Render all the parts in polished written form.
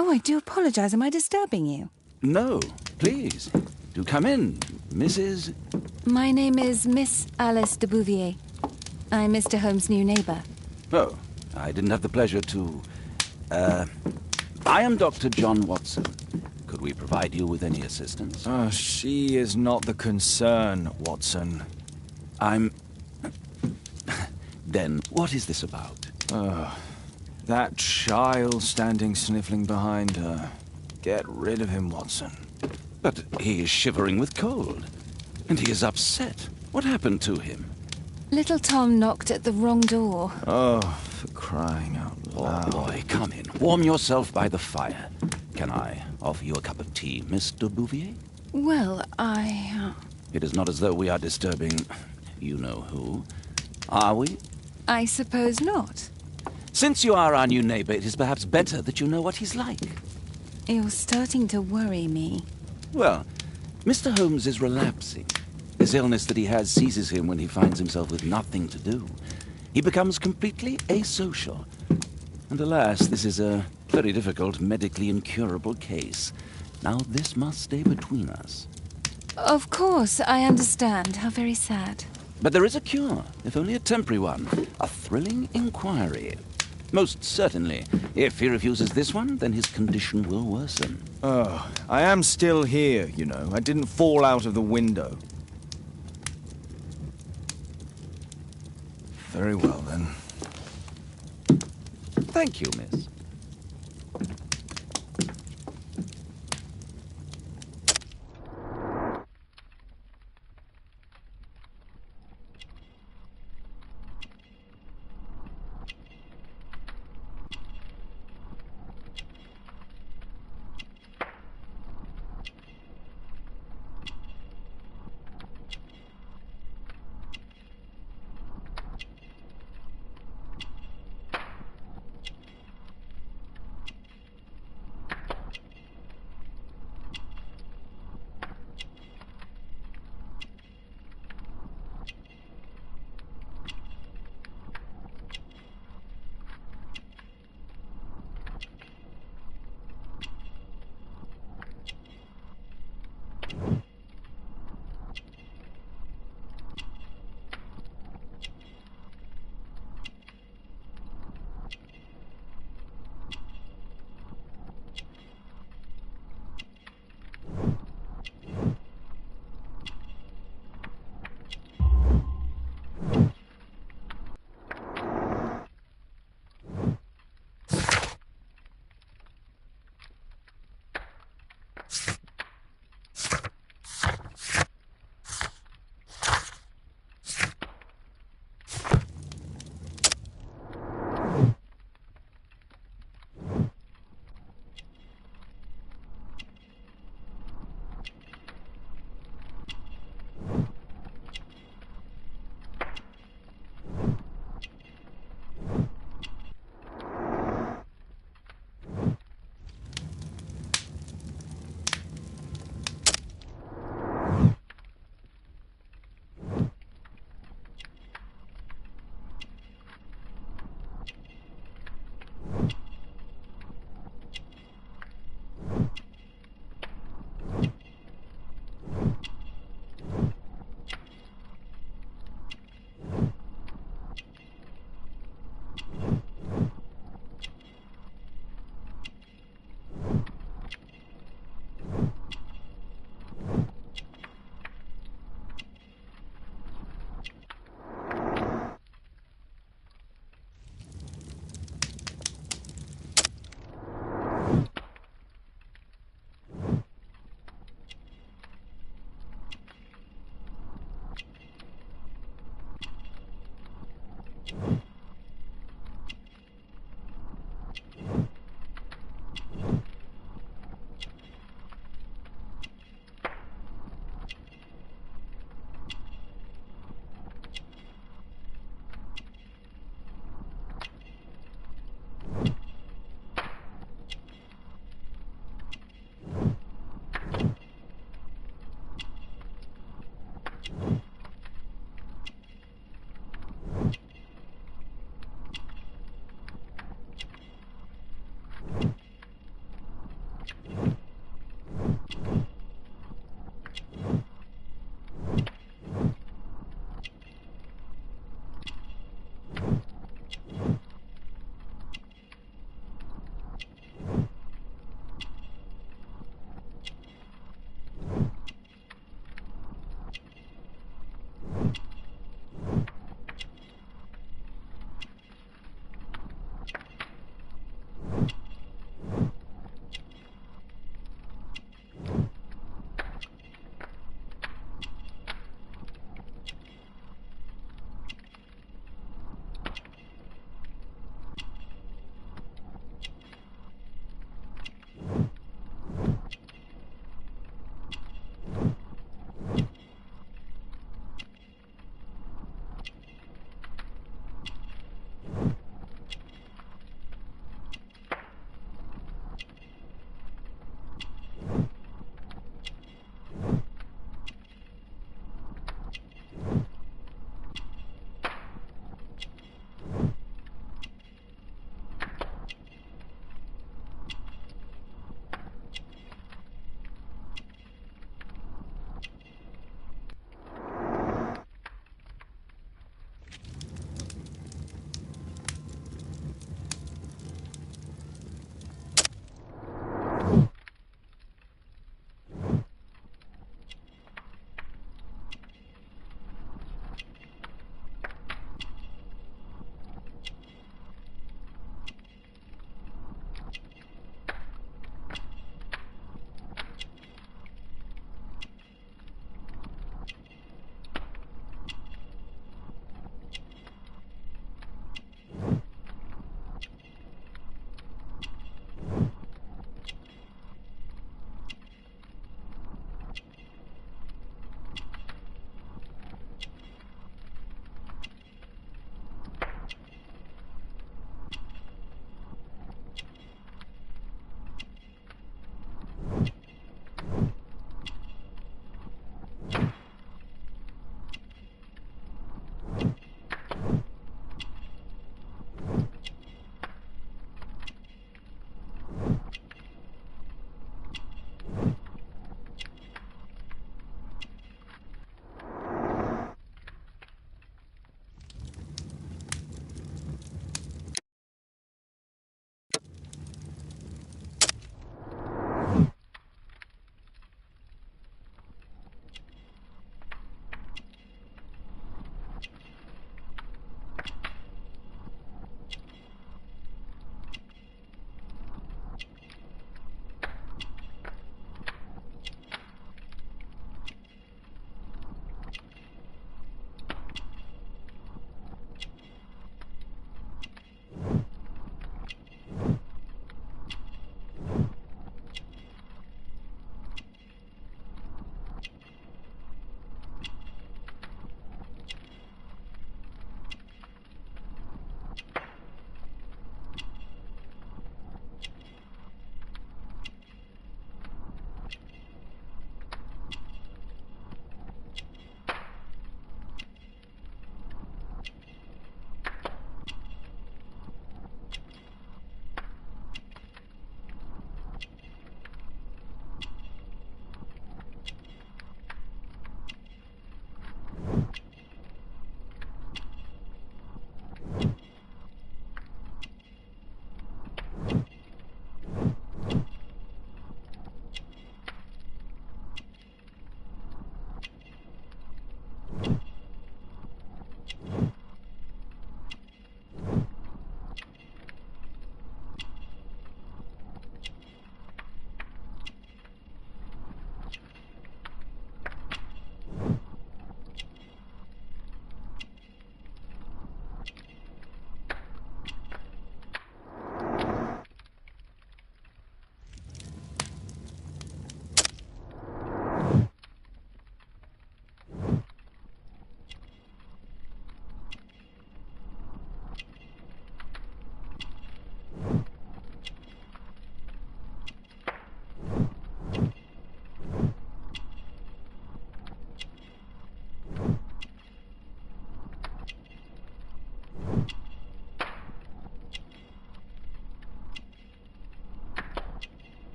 Oh, I do apologize. Am I disturbing you? No, please. Do come in, Mrs. My name is Miss Alice de Bouvier. I'm Mr. Holmes' new neighbor. Oh, I didn't have the pleasure to... I am Dr. John Watson. Could we provide you with any assistance? Oh, she is not the concern, Watson. I'm... Then, what is this about? That child standing sniffling behind her. Get rid of him, Watson. But he is shivering with cold. And he is upset. What happened to him? Little Tom knocked at the wrong door. Oh, for crying out loud. Oh, boy, come in. Warm yourself by the fire. Can I offer you a cup of tea, Mr. Bouvier? Well, It is not as though we are disturbing you-know-who. Are we? I suppose not. Since you are our new neighbor, it is perhaps better that you know what he's like. You're starting to worry me. Well, Mr. Holmes is relapsing. This illness that he has seizes him when he finds himself with nothing to do. He becomes completely asocial. And alas, this is a very difficult, medically incurable case. Now, this must stay between us. Of course, I understand. How very sad. But there is a cure, if only a temporary one. A thrilling inquiry. Most certainly. If he refuses this one, then his condition will worsen. Oh, I am still here, you know. I didn't fall out of the window. Very well, then. Thank you, miss.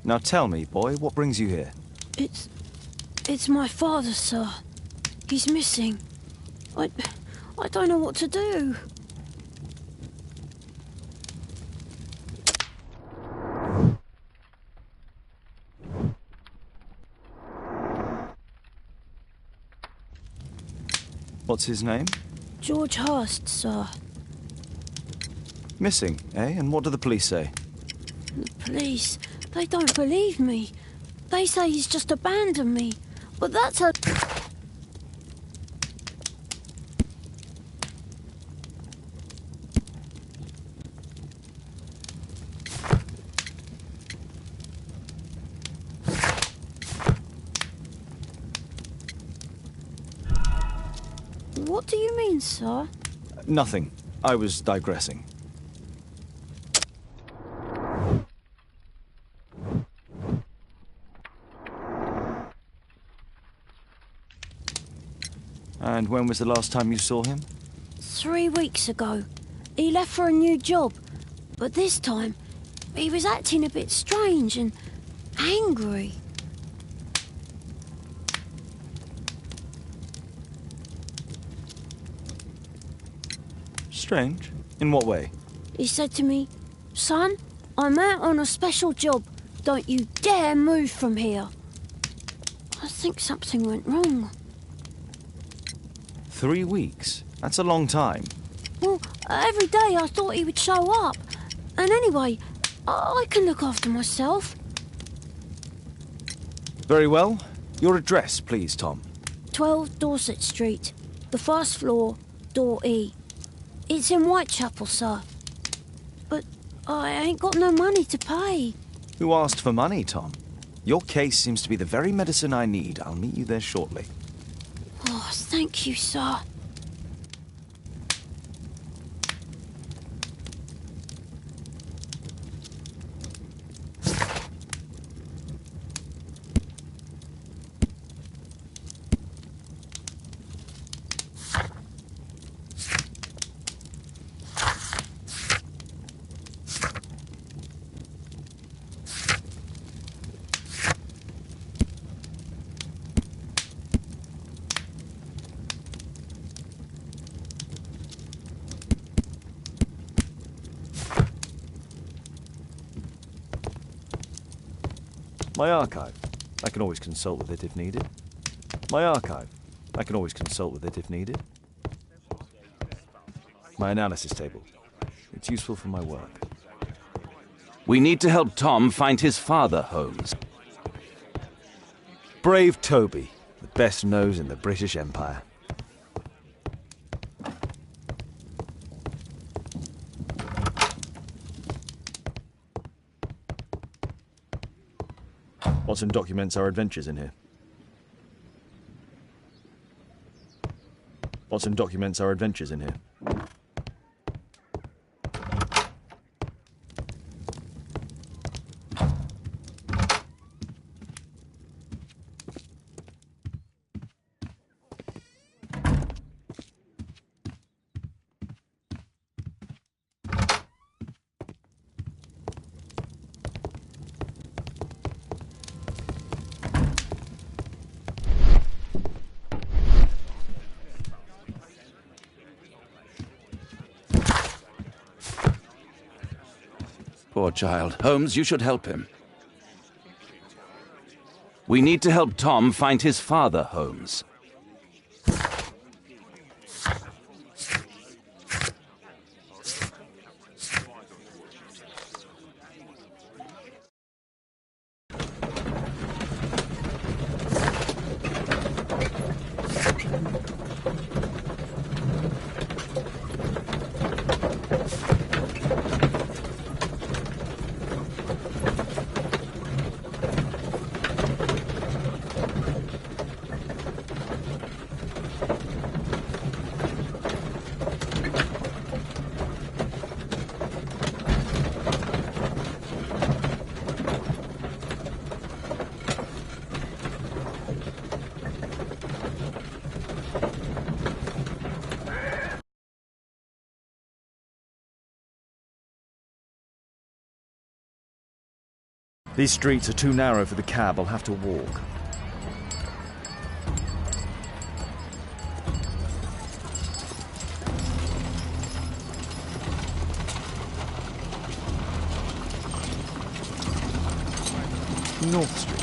Now tell me, boy, what brings you here? It's my father, sir. He's missing. I don't know what to do. What's his name? George Hurst, sir. Missing, eh? And what do the police say? The police, they don't believe me. They say he's just abandoned me. But that's a... What do you mean, sir? Nothing. I was digressing. And when was the last time you saw him? 3 weeks ago. He left for a new job. But this time, he was acting a bit strange and angry. Strange? In what way? He said to me, "Son, I'm out on a special job. Don't you dare move from here." I think something went wrong. 3 weeks? That's a long time. Well, every day I thought he would show up. And anyway, I can look after myself. Very well. Your address, please, Tom. 12 Dorset Street, the first floor, door E. It's in Whitechapel, sir. But I ain't got no money to pay. Who asked for money, Tom? Your case seems to be the very medicine I need. I'll meet you there shortly. Oh, thank you, sir. My archive. I can always consult with it if needed. My archive. I can always consult with it if needed. My analysis table. It's useful for my work. We need to help Tom find his father, Holmes. Brave Toby, the best nose in the British Empire. Watson documents our adventures in here. Watson documents our adventures in here. Poor child. Holmes, you should help him. We need to help Tom find his father, Holmes. These streets are too narrow for the cab. I'll have to walk. North Street.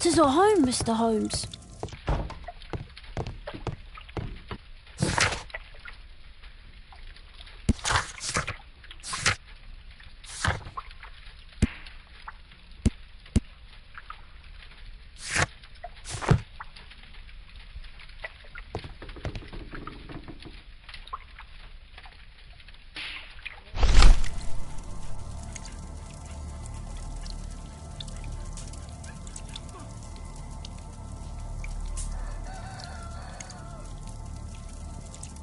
"'Tis our home, Mr. Holmes."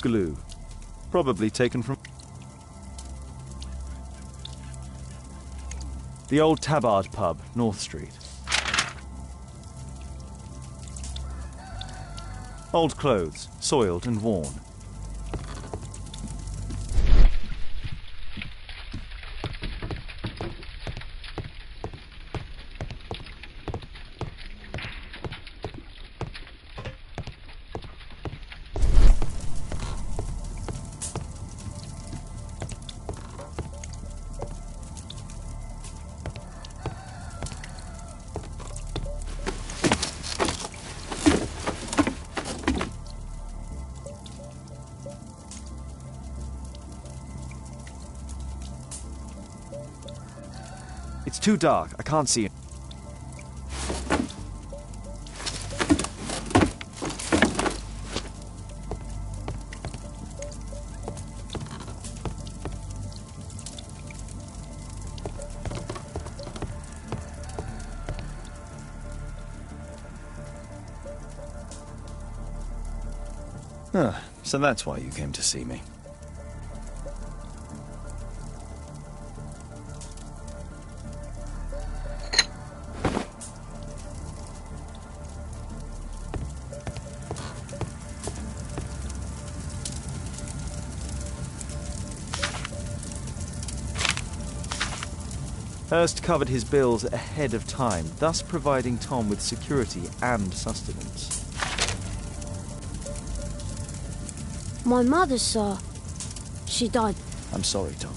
Glue. Probably taken from the old Tabard pub, North Street. Old clothes, soiled and worn. It's too dark. I can't see it. So that's why you came to see me. Hurst covered his bills ahead of time, thus providing Tom with security and sustenance. My mother, sir. She died. I'm sorry, Tom.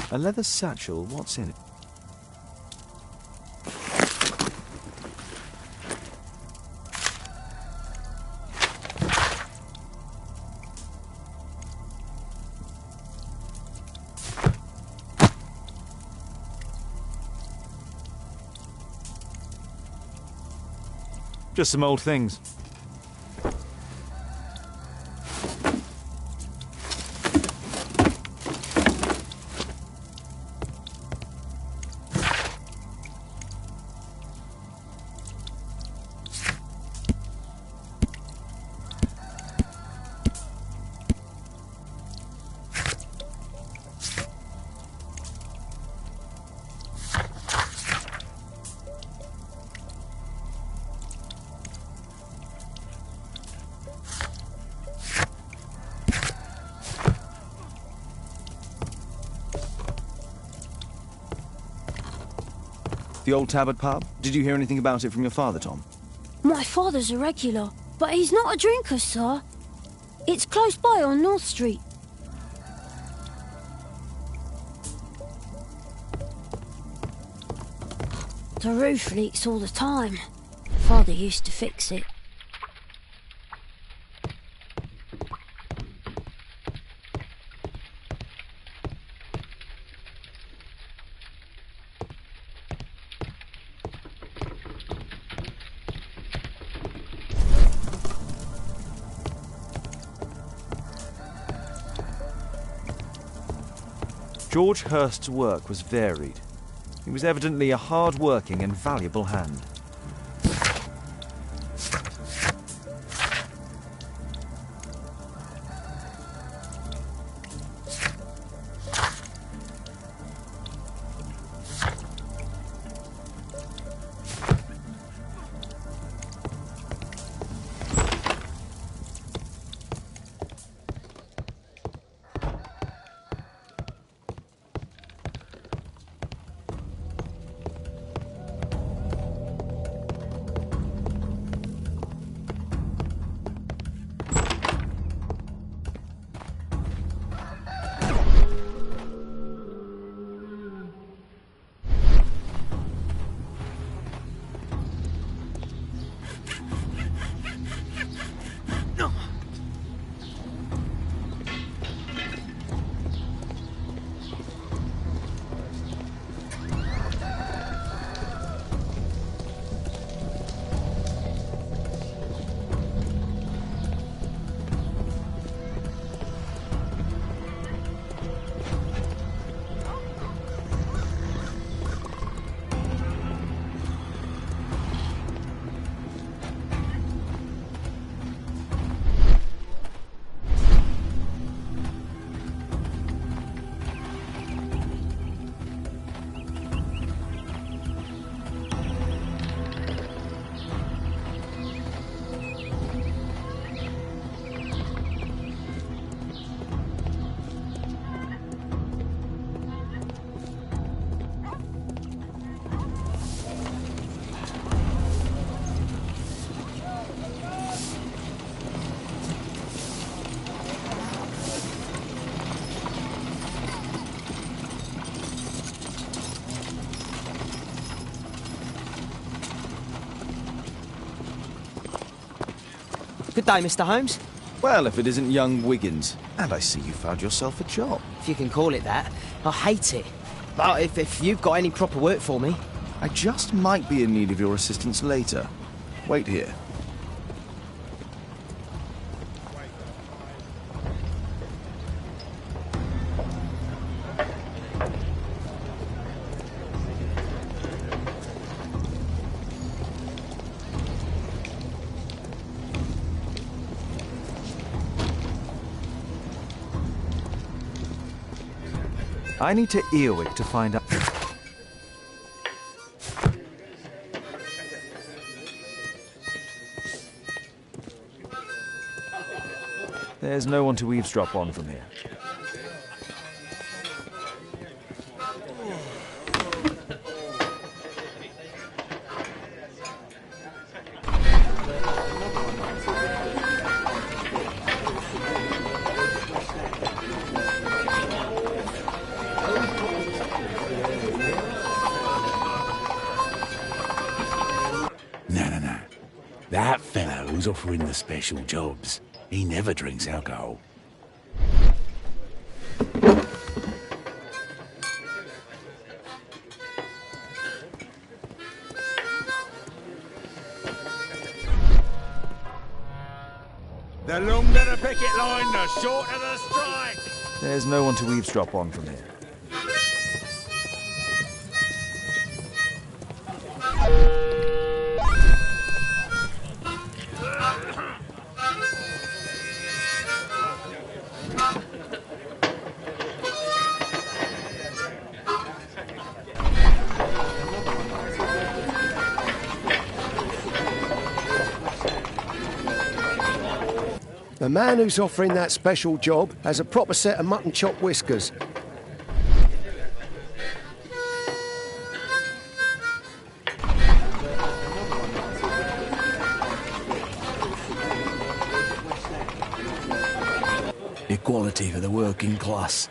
A leather satchel, what's in it? Just some old things. The old Tabard pub? Did you hear anything about it from your father, Tom? My father's a regular, but he's not a drinker, sir. It's close by on North Street. The roof leaks all the time. Father used to fix it. George Hurst's work was varied. He was evidently a hard-working and valuable hand. Good day, Mr. Holmes. Well, if it isn't young Wiggins. And I see you found yourself a job. If you can call it that. I hate it. But if you've got any proper work for me... I just might be in need of your assistance later. Wait here. I need to Earwig to find out... There's no one to eavesdrop on from here. No. That fellow who's offering the special jobs, he never drinks alcohol. The longer the picket line, the shorter the strike. There's no one to eavesdrop on from here. The man who's offering that special job has a proper set of mutton chop whiskers. Equality for the working class.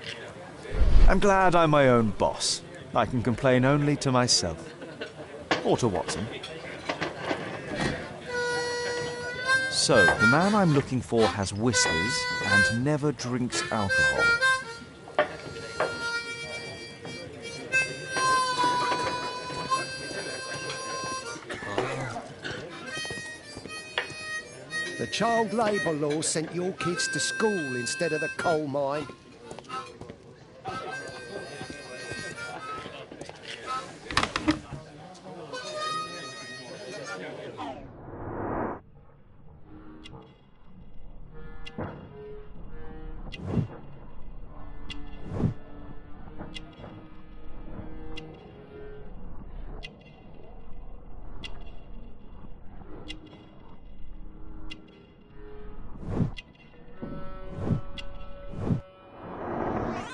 I'm glad I'm my own boss. I can complain only to myself. Or to Watson. So, the man I'm looking for has whiskers and never drinks alcohol. The child labour law sent your kids to school instead of the coal mine.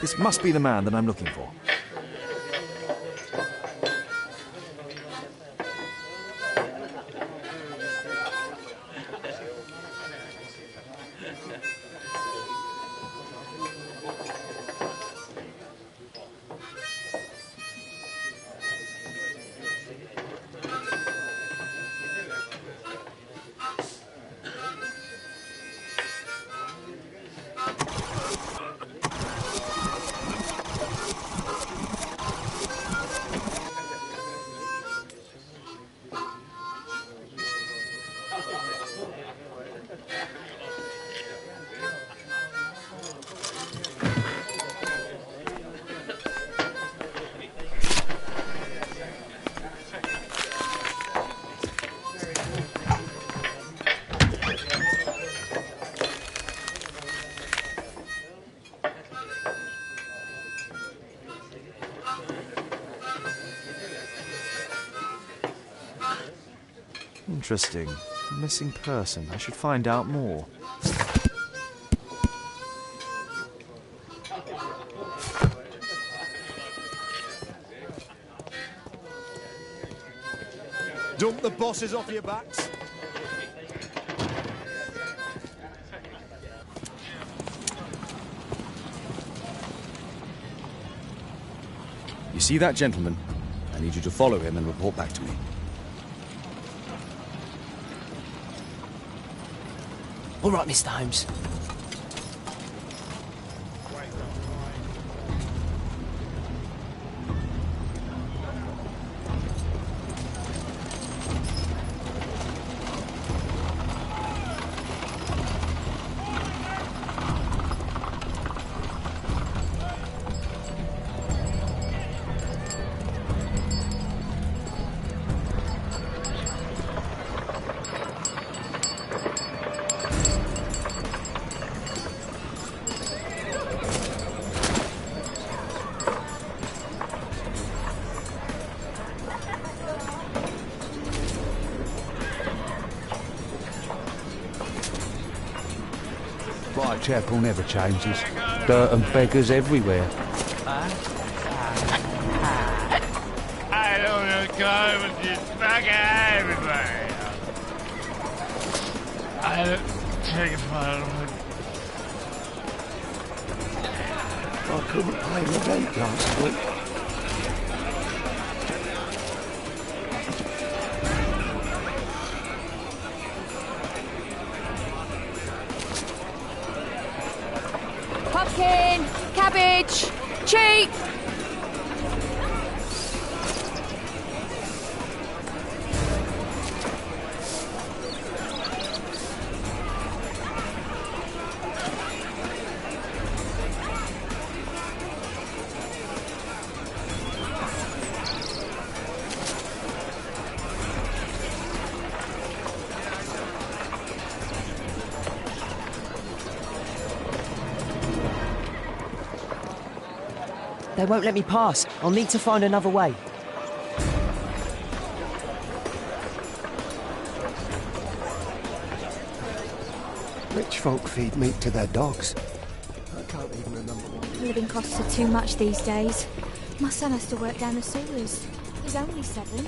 This must be the man that I'm looking for. Interesting. Missing person. I should find out more. Dump the bosses off your backs. You see that gentleman? I need you to follow him and report back to me. All right, Mr. Holmes. Whitechapel never changes. Dirt and beggars everywhere. I don't know, go with this bugger everywhere. I don't take it for I couldn't pay the rent last week. Pumpkin, cabbage, cheap. They won't let me pass. I'll need to find another way. Rich folk feed meat to their dogs. I can't even remember what. Living costs are too much these days. My son has to work down the sewers. He's only 7.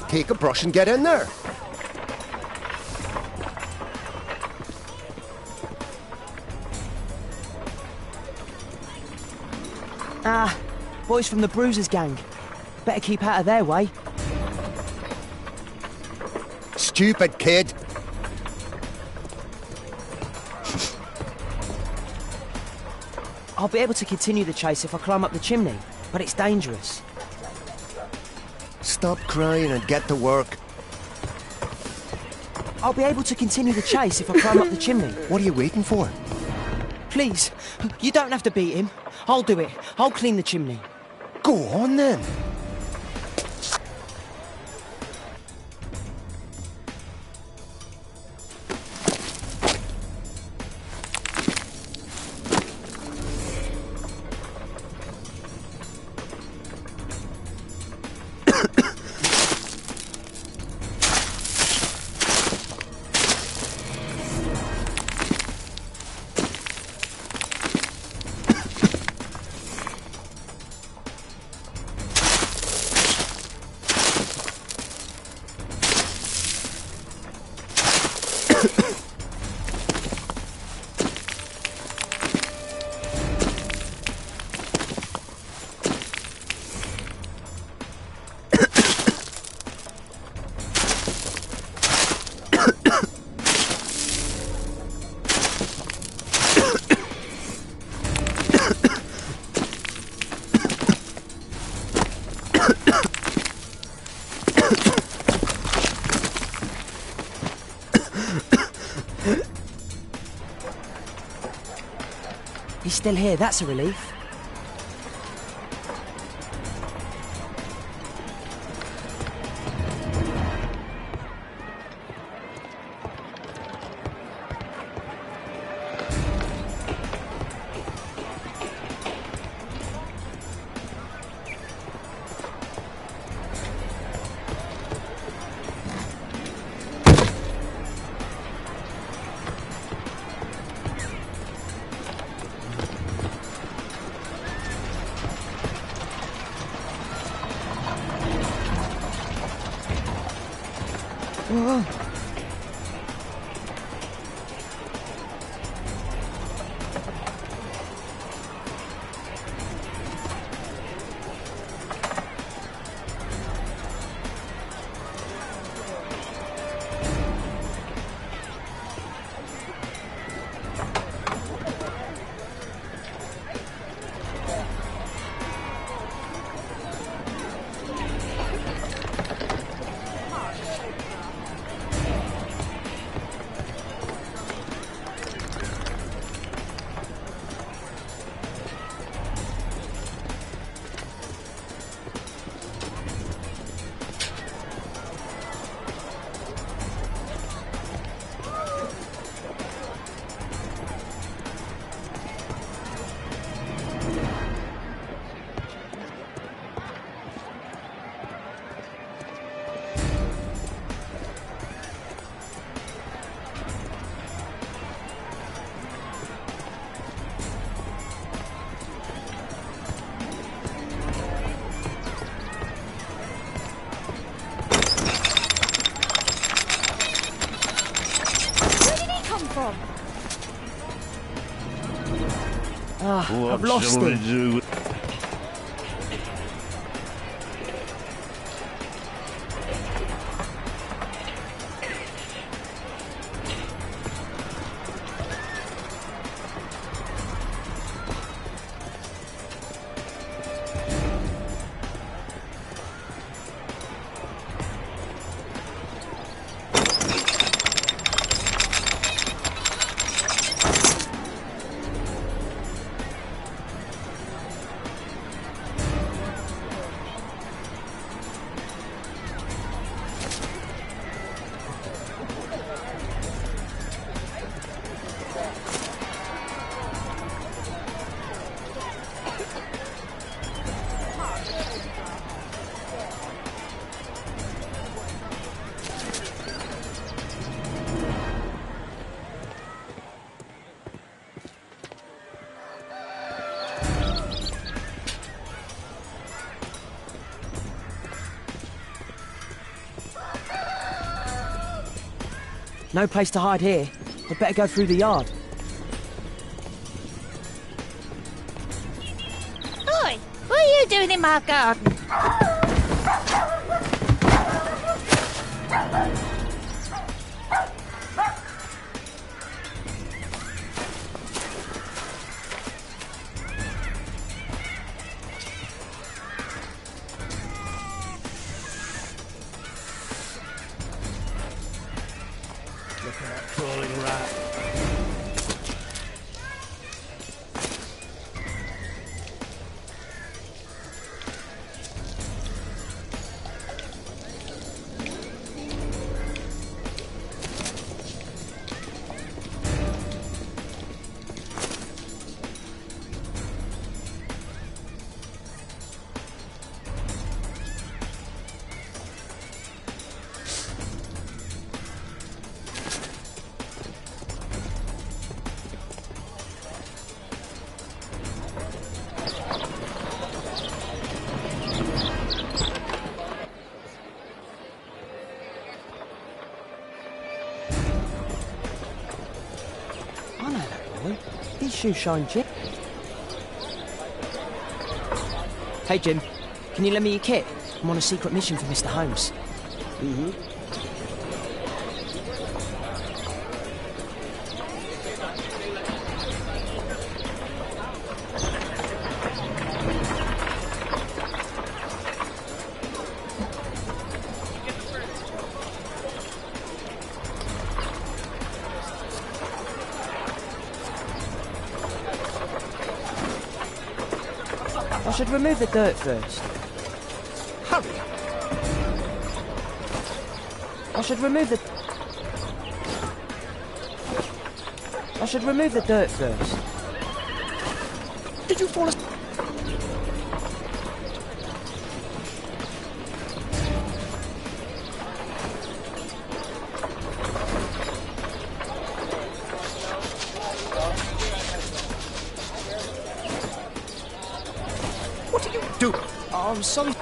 take a brush and get in there. Ah, boys from the Bruisers gang. Better keep out of their way. Stupid kid. I'll be able to continue the chase if I climb up the chimney, but it's dangerous. Stop crying and get to work. I'll be able to continue the chase if I climb up the chimney. What are you waiting for? Please, you don't have to beat him. I'll do it. I'll clean the chimney. Go on then. He's still here, that's a relief. Whoa. I've lost him. No place to hide here. I'd better go through the yard. Oi! What are you doing in my garden? Look at that crawling rat. I know that boy. His shoes shine, Jim. Hey, Jim. Can you lend me your kit? I'm on a secret mission for Mr. Holmes. I should remove the dirt first. Hurry up. I should remove the dirt first. Did you fall asleep? What are you doing? Oh, I'm sorry.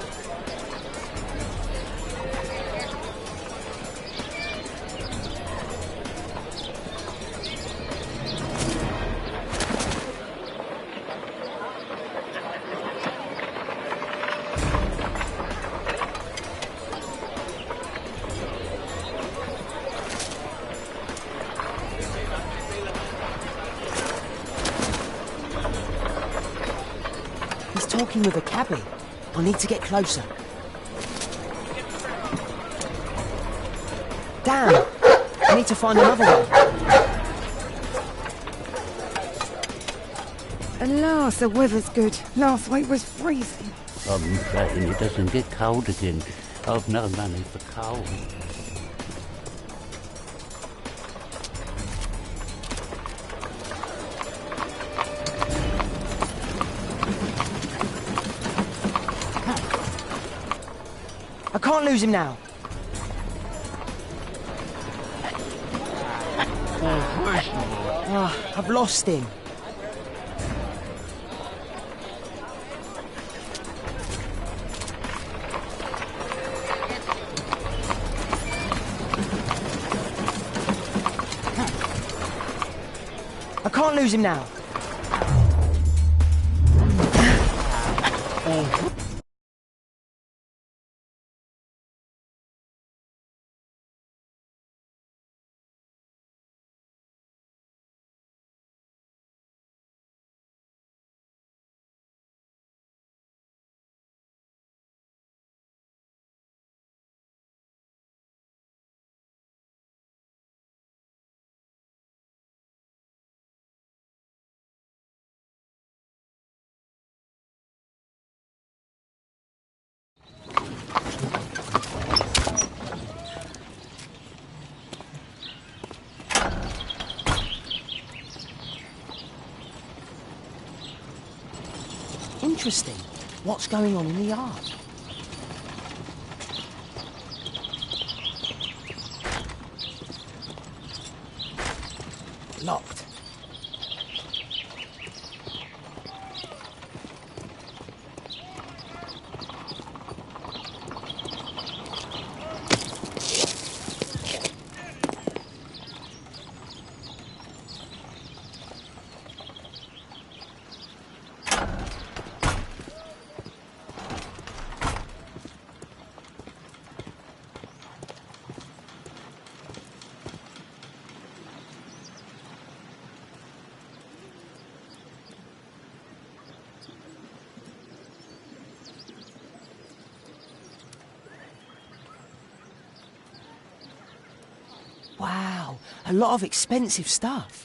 He's talking with a cabbie. I need to get closer. Damn! I need to find another way. At last, the weather's good. Last week was freezing. I'm praying it doesn't get cold again. I've no money for coal. I can't lose him now. Ah, I've lost him. I can't lose him now. Interesting. What's going on in the yard? Locked. Wow, a lot of expensive stuff.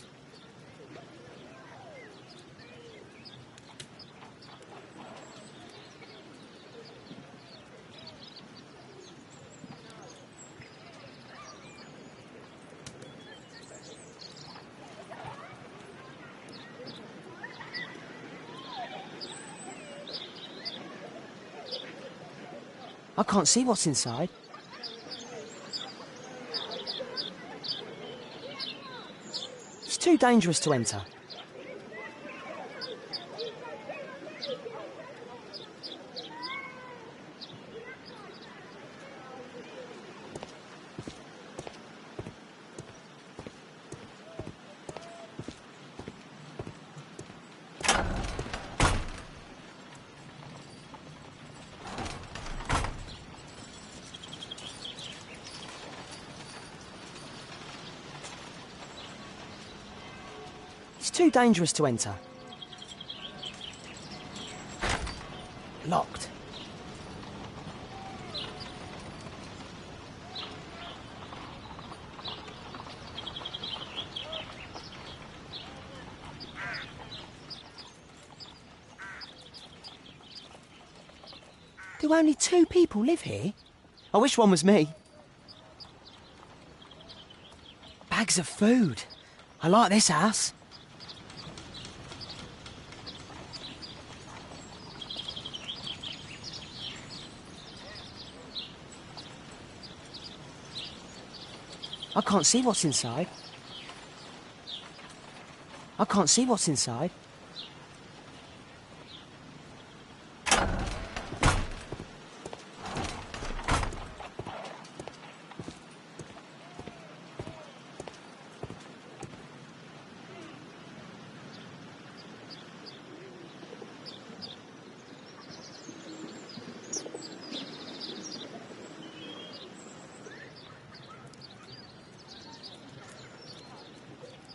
I can't see what's inside. It's too dangerous to enter. It's too dangerous to enter. Locked. Do only 2 people live here? I wish one was me. Bags of food. I like this house. I can't see what's inside. I can't see what's inside.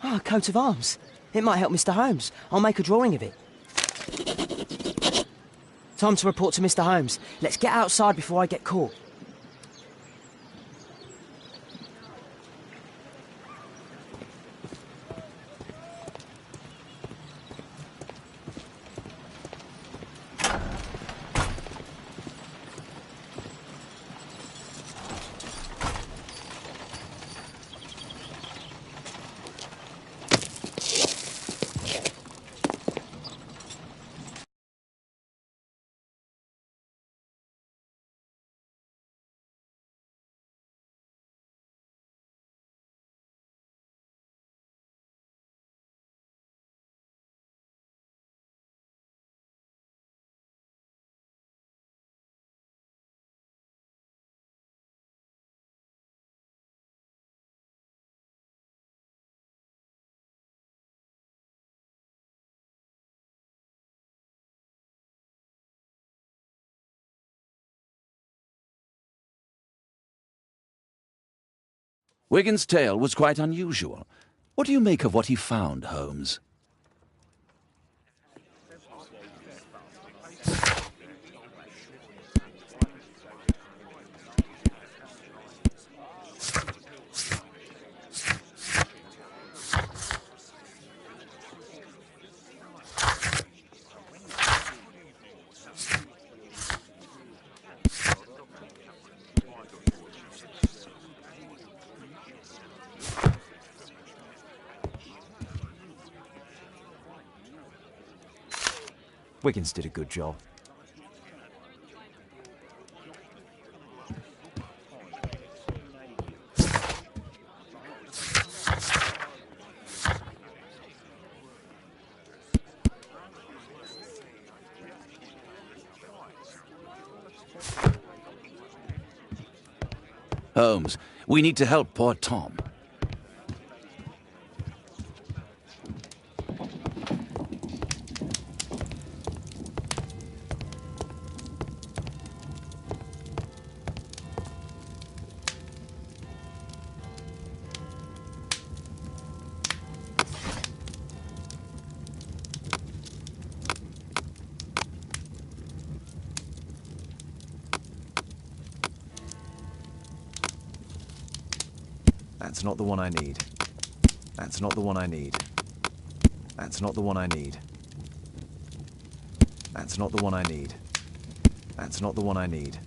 Ah, a coat of arms. It might help Mr. Holmes. I'll make a drawing of it. Time to report to Mr. Holmes. Let's get outside before I get caught. Wigan's tale was quite unusual. What do you make of what he found, Holmes? Wiggins did a good job. Holmes, we need to help poor Tom. That's not the one I need. That's not the one I need. That's not the one I need. That's not the one I need. That's not the one I need.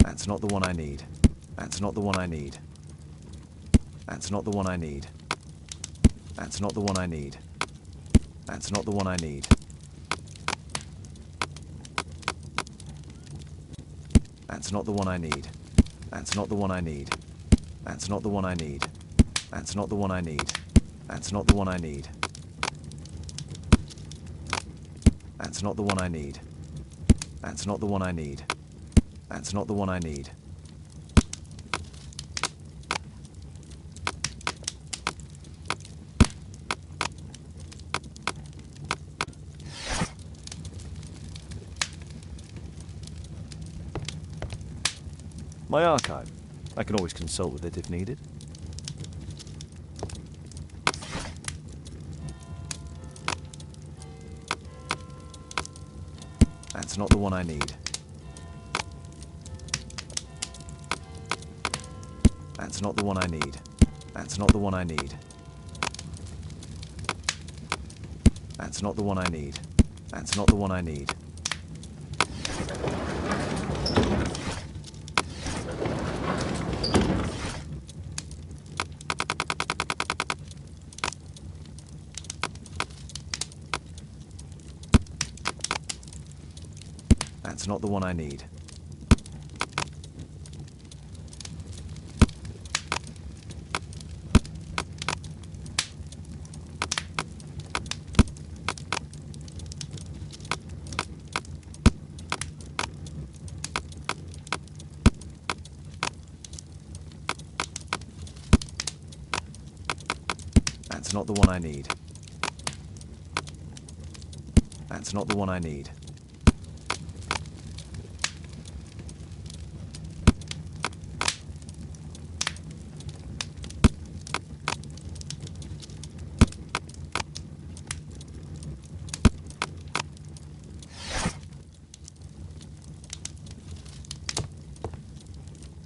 That's not the one I need. That's not the one I need. That's not the one I need. That's not the one I need. That's not the one I need. That's not the one I need. That's not the one I need. That's not the one I need. That's not the one I need. That's not the one I need. That's not the one I need. That's not the one I need. That's not the one I need. My archive. I can always consult with it if needed. That's not the one I need. That's not the one I need. That's not the one I need. That's not the one I need. That's not the one I need. That's not the one I need. That's not the one I need. That's not the one I need.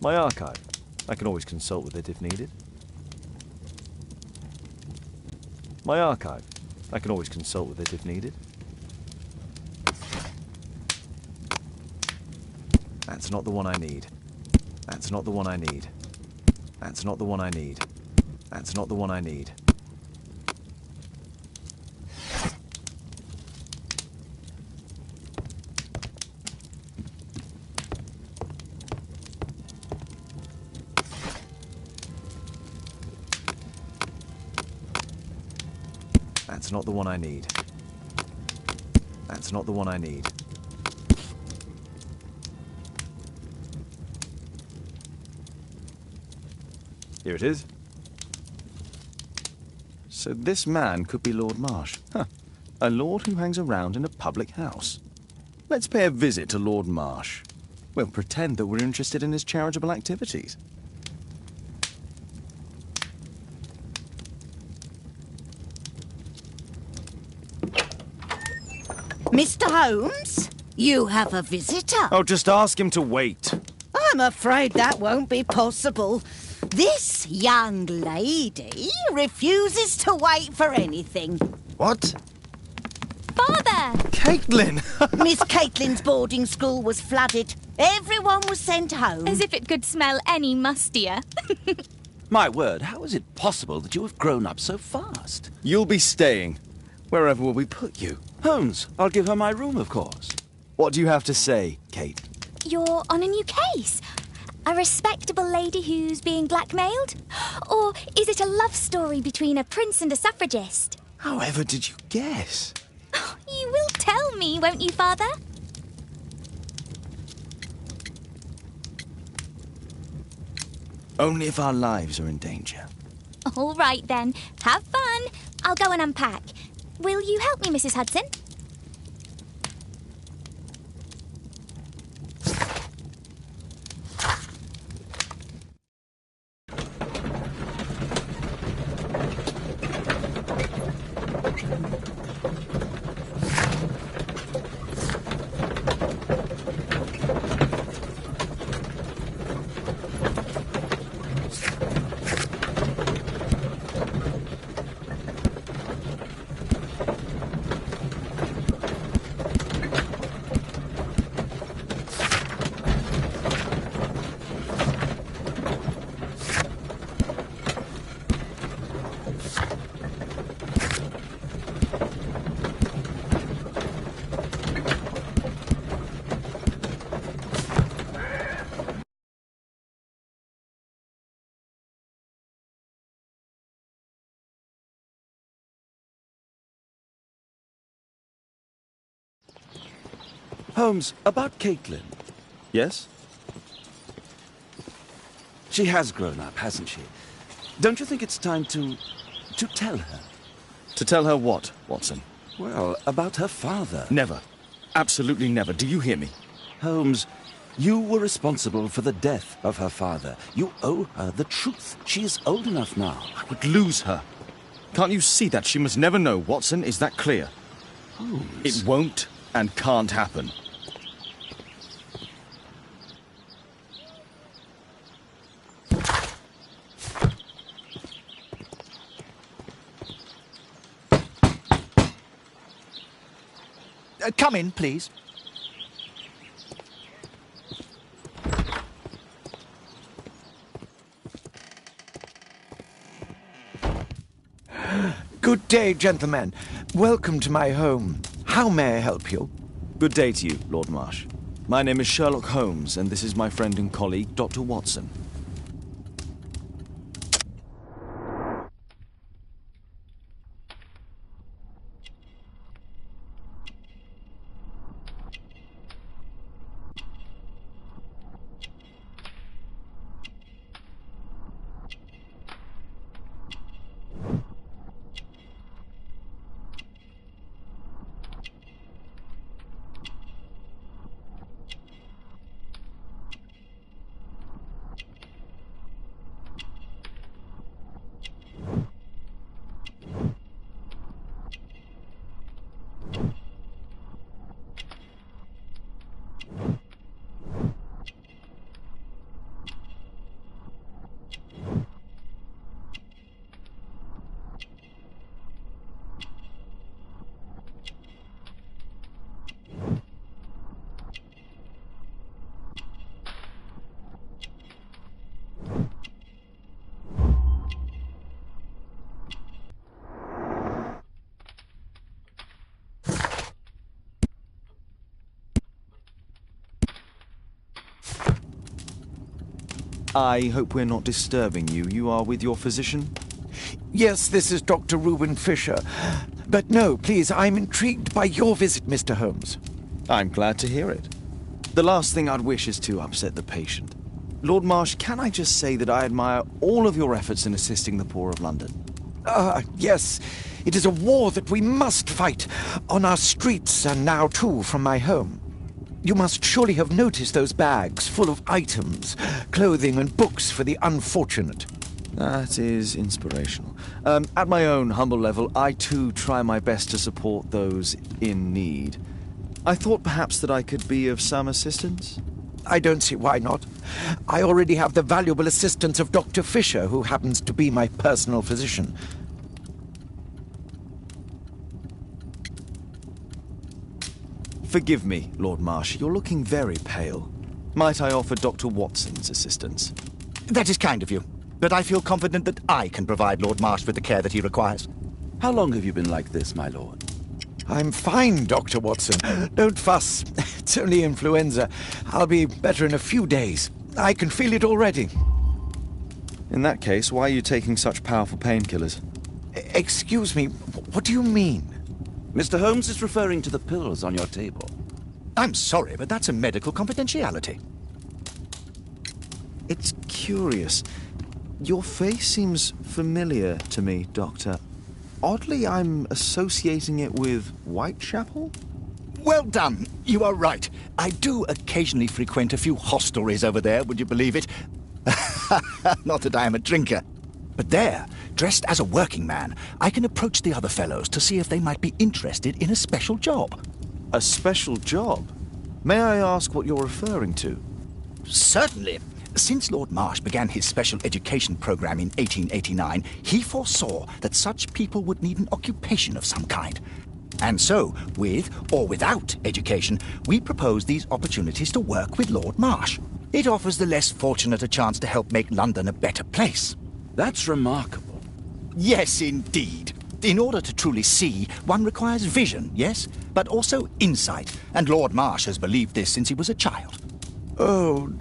My archive. I can always consult with it if needed. My archive. I can always consult with it if needed. That's not the one I need. That's not the one I need. That's not the one I need. That's not the one I need. That's not the one I need. That's not the one I need. Here it is. So this man could be Lord Marsh. Huh. A lord who hangs around in a public house. Let's pay a visit to Lord Marsh. We'll pretend that we're interested in his charitable activities. Mr. Holmes, you have a visitor. Oh, just ask him to wait. I'm afraid that won't be possible. This young lady refuses to wait for anything. What? Father! Caitlin! Miss Caitlin's boarding school was flooded. Everyone was sent home. As if it could smell any mustier. My word, how is it possible that you have grown up so fast? You'll be staying. Wherever will we put you? Holmes, I'll give her my room, of course. What do you have to say, Kate? You're on a new case. A respectable lady who's being blackmailed? Or is it a love story between a prince and a suffragist? However did you guess? You will tell me, won't you, Father? Only if our lives are in danger. All right, then. Have fun. I'll go and unpack. Will you help me, Mrs. Hudson? Holmes, about Caitlin. Yes? She has grown up, hasn't she? Don't you think it's time to tell her? To tell her what, Watson? Well, about her father. Never. Absolutely never. Do you hear me? Holmes, you were responsible for the death of her father. You owe her the truth. She is old enough now. I would lose her. Can't you see that? She must never know, Watson. Is that clear? Holmes. It won't and can't happen. Come in, please. Good day, gentlemen. Welcome to my home. How may I help you? Good day to you, Lord Marsh. My name is Sherlock Holmes, and this is my friend and colleague, Dr. Watson. I hope we're not disturbing you. You are with your physician? Yes, this is Dr. Reuben Fisher. But no, please, I'm intrigued by your visit, Mr. Holmes. I'm glad to hear it. The last thing I'd wish is to upset the patient. Lord Marsh, can I just say that I admire all of your efforts in assisting the poor of London? Yes. It is a war that we must fight, on our streets and now, too, from my home. You must surely have noticed those bags full of items, clothing and books for the unfortunate. That is inspirational. At my own humble level, I too try my best to support those in need. I thought perhaps that I could be of some assistance. I don't see why not. I already have the valuable assistance of Dr. Fisher, who happens to be my personal physician. Forgive me, Lord Marsh, you're looking very pale. Might I offer Dr. Watson's assistance? That is kind of you, but I feel confident that I can provide Lord Marsh with the care that he requires. How long have you been like this, my lord? I'm fine, Dr. Watson. Don't fuss. It's only influenza. I'll be better in a few days. I can feel it already. In that case, why are you taking such powerful painkillers? Excuse me, what do you mean? Mr. Holmes is referring to the pills on your table. I'm sorry, but that's a medical confidentiality. It's curious. Your face seems familiar to me, Doctor. Oddly, I'm associating it with Whitechapel? Well done. You are right. I do occasionally frequent a few hostelries over there, would you believe it? Not that I am a drinker. But there, dressed as a working man, I can approach the other fellows to see if they might be interested in a special job. A special job? May I ask what you're referring to? Certainly. Since Lord Marsh began his special education program in 1889, he foresaw that such people would need an occupation of some kind. And so, with or without education, we propose these opportunities to work with Lord Marsh. It offers the less fortunate a chance to help make London a better place. That's remarkable. Yes, indeed. In order to truly see, one requires vision, yes, but also insight. And Lord Marsh has believed this since he was a child. Oh,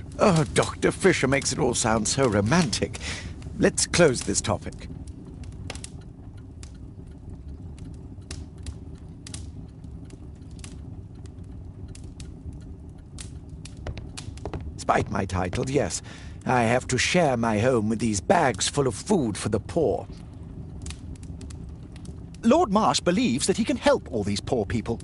Dr. Fisher makes it all sound so romantic. Let's close this topic. despite my title, yes, I have to share my home with these bags full of food for the poor. Lord Marsh believes that he can help all these poor people.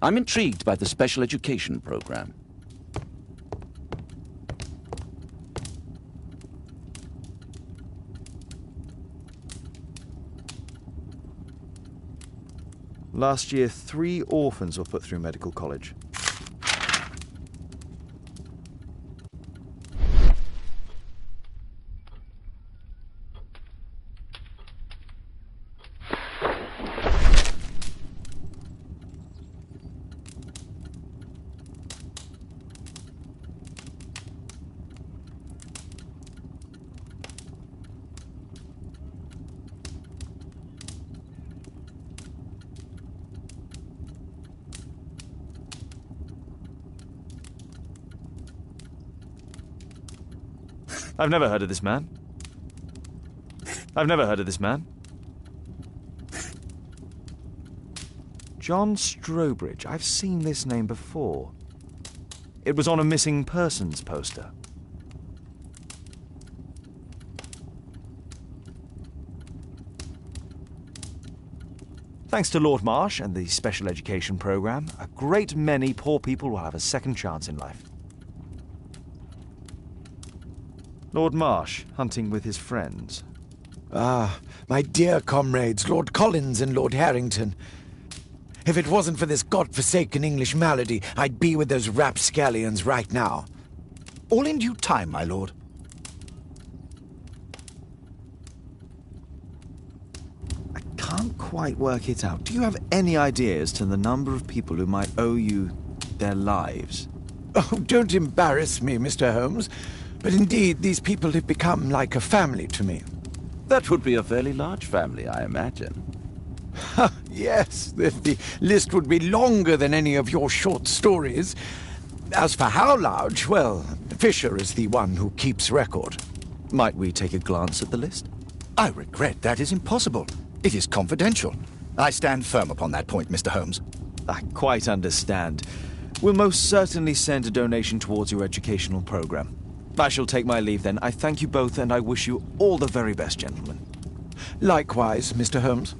I'm intrigued by the special education program. Last year, 3 orphans were put through medical college. I've never heard of this man. John Strobridge. I've seen this name before. It was on a missing persons poster. Thanks to Lord Marsh and the special education program, a great many poor people will have a second chance in life. Lord Marsh, hunting with his friends. Ah, my dear comrades, Lord Collins and Lord Harrington. If it wasn't for this godforsaken English malady, I'd be with those rapscallions right now. All in due time, my lord. I can't quite work it out. Do you have any idea as to the number of people who might owe you their lives? Oh, don't embarrass me, Mr. Holmes. But indeed, these people have become like a family to me. That would be a fairly large family, I imagine. Yes, the list would be longer than any of your short stories. As for how large, well, Fisher is the one who keeps record. Might we take a glance at the list? I regret that is impossible. It is confidential. I stand firm upon that point, Mr. Holmes. I quite understand. We'll most certainly send a donation towards your educational program. I shall take my leave then. I thank you both and I wish you all the very best, gentlemen. Likewise, Mr. Holmes.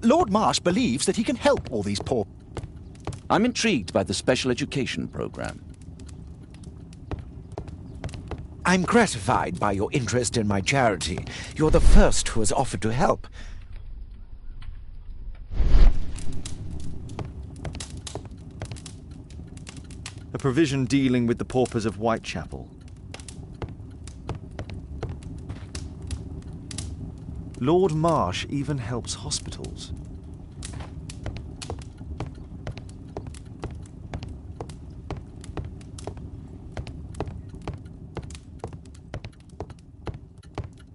Lord Marsh believes that he can help all these poor... I'm intrigued by the special education program. I'm gratified by your interest in my charity. You're the first who has offered to help. A provision dealing with the paupers of Whitechapel. Lord Marsh even helps hospitals.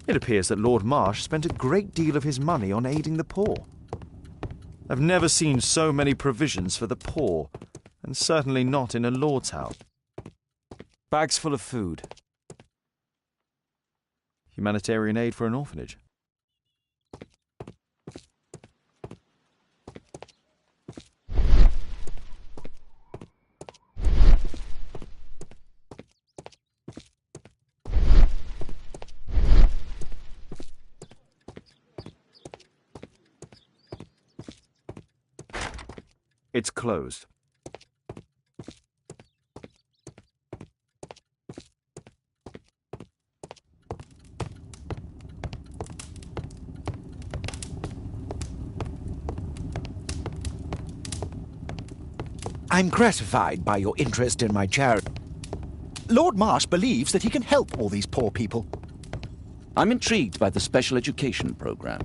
It appears that Lord Marsh spent a great deal of his money on aiding the poor. I've never seen so many provisions for the poor, and certainly not in a lord's house. Bags full of food. Humanitarian aid for an orphanage. It's closed. I'm gratified by your interest in my charity. Lord Marsh believes that he can help all these poor people. I'm intrigued by the special education program.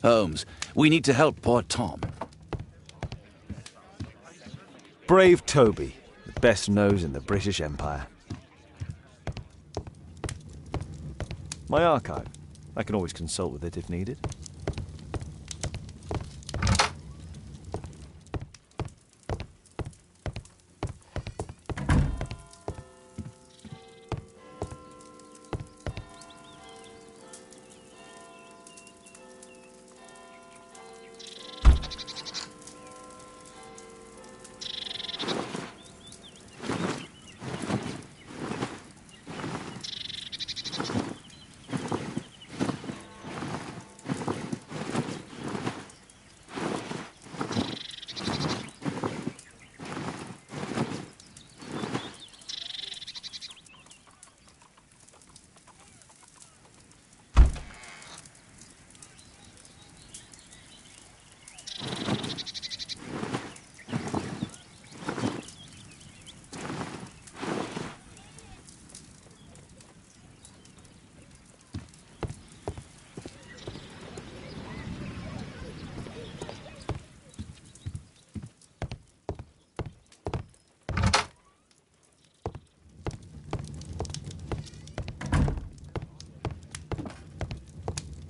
Holmes, we need to help poor Tom. Brave Toby, the best nose in the British Empire. My archive. I can always consult with it if needed.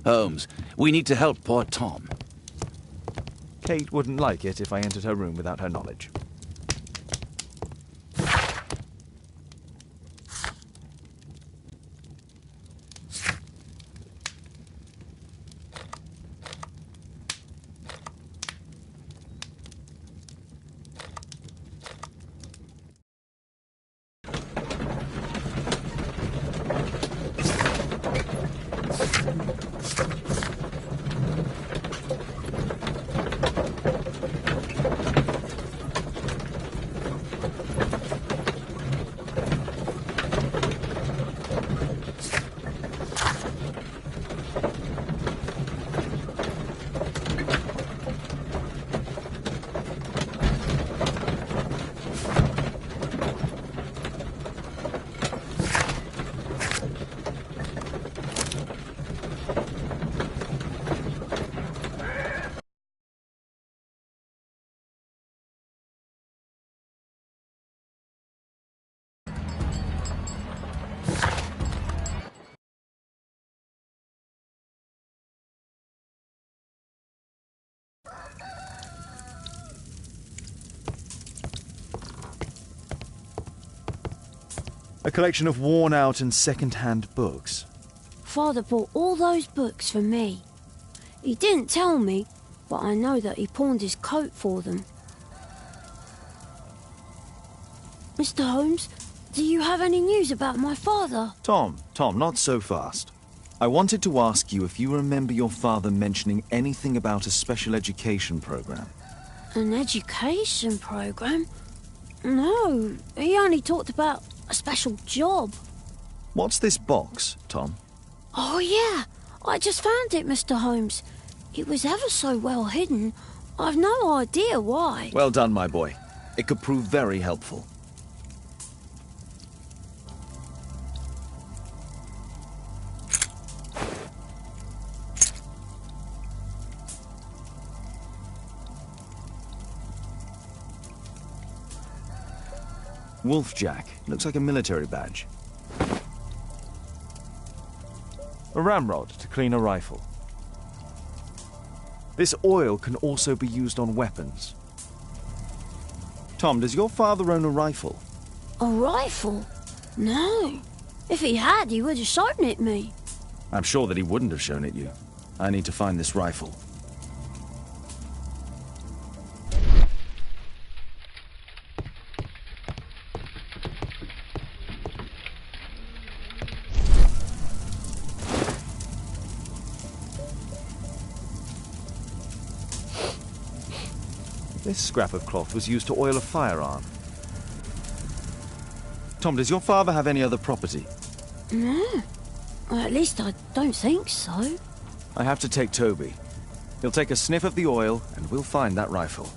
Holmes, we need to help poor Tom. Kate wouldn't like it if I entered her room without her knowledge. A collection of worn-out and second-hand books. Father bought all those books for me. He didn't tell me, but I know that he pawned his coat for them. Mr. Holmes, do you have any news about my father? Tom, not so fast. I wanted to ask you if you remember your father mentioning anything about a special education program. An education program? No, he only talked about a special job. What's this box, Tom? Oh, yeah. I just found it, Mr. Holmes. It was ever so well hidden. I've no idea why. Well done, my boy. It could prove very helpful. Wolfjack. Looks like a military badge. A ramrod to clean a rifle. This oil can also be used on weapons. Tom, does your father own a rifle? A rifle? No. If he had, he would have shown it me. I'm sure that he wouldn't have shown it you. I need to find this rifle. This scrap of cloth was used to oil a firearm. Tom, does your father have any other property? No. At least I don't think so. I have to take Toby. He'll take a sniff of the oil, and we'll find that rifle.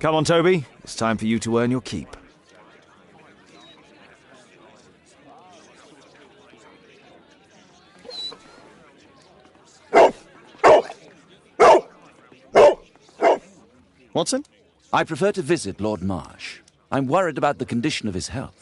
Come on, Toby. It's time for you to earn your keep. Watson? I prefer to visit Lord Marsh. I'm worried about the condition of his health.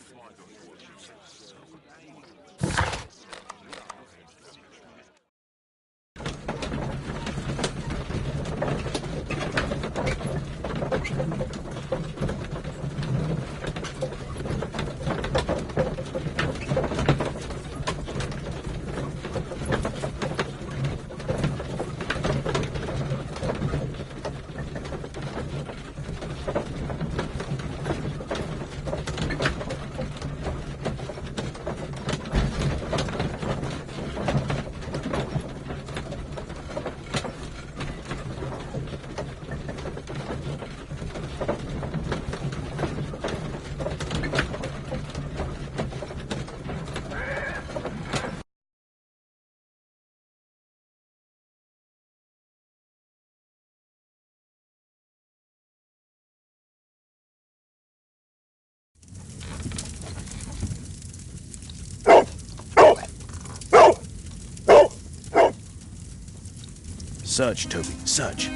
Search, Toby, search.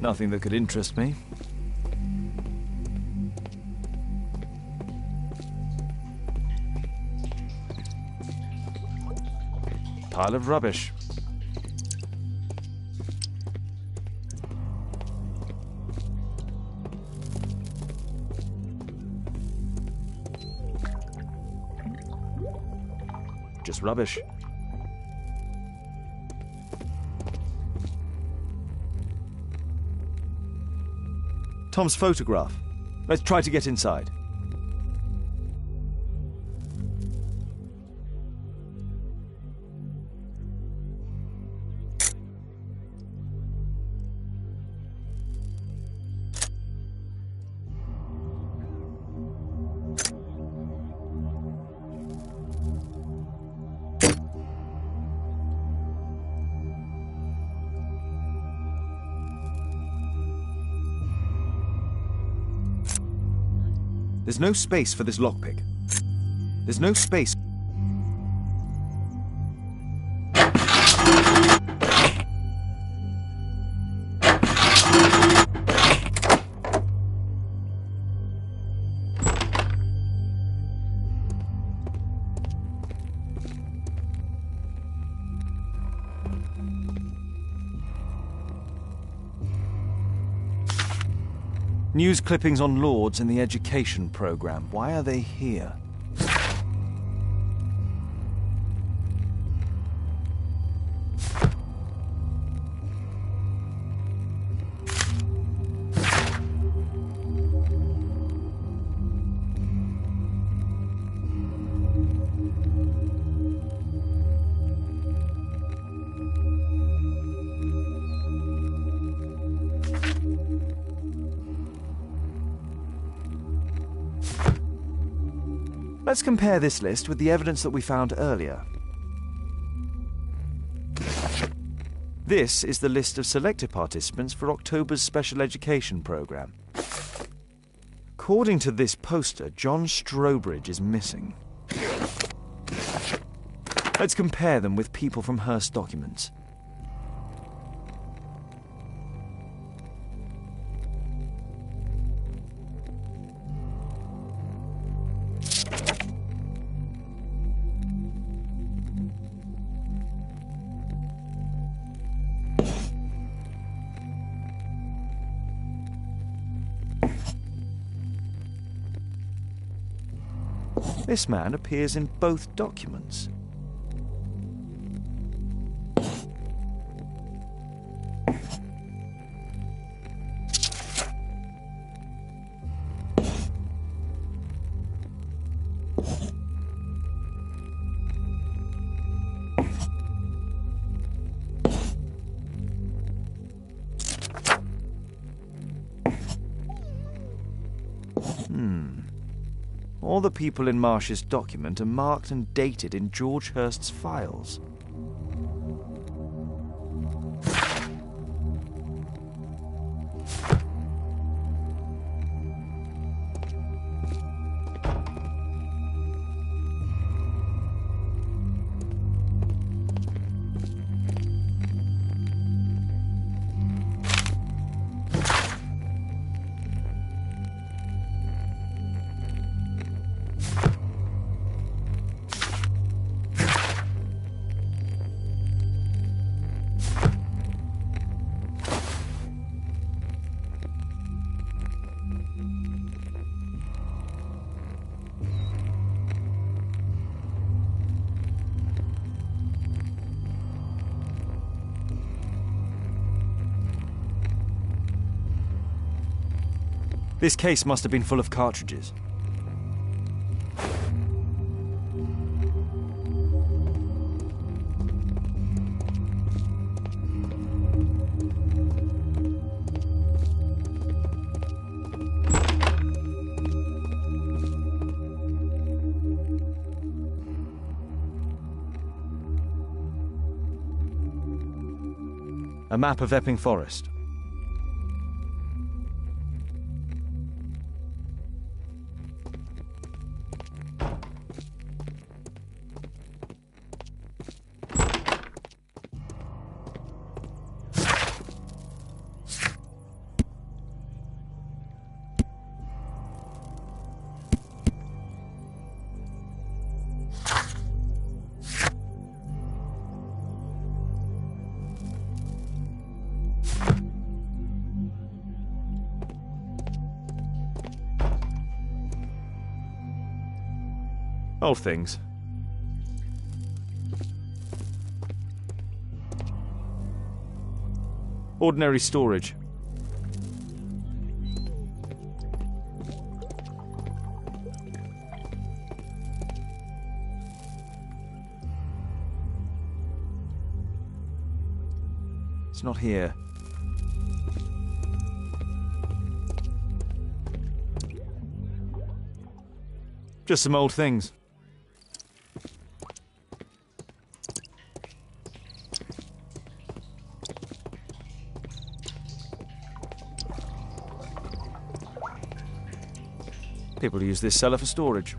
Nothing that could interest me. Pile of rubbish. Just rubbish. Tom's photograph. Let's try to get inside. There's no space for this lockpick. There's no space. News clippings on Lords in the education program. Why are they here? Let's compare this list with the evidence that we found earlier. This is the list of selected participants for October's special education program. According to this poster, John Strobridge is missing. Let's compare them with people from Hearst documents. This man appears in both documents. All the people in Marsh's document are marked and dated in George Hurst's files. This case must have been full of cartridges. A map of Epping Forest. Old things. Ordinary storage. It's not here. Just some old things. People use this cellar for storage.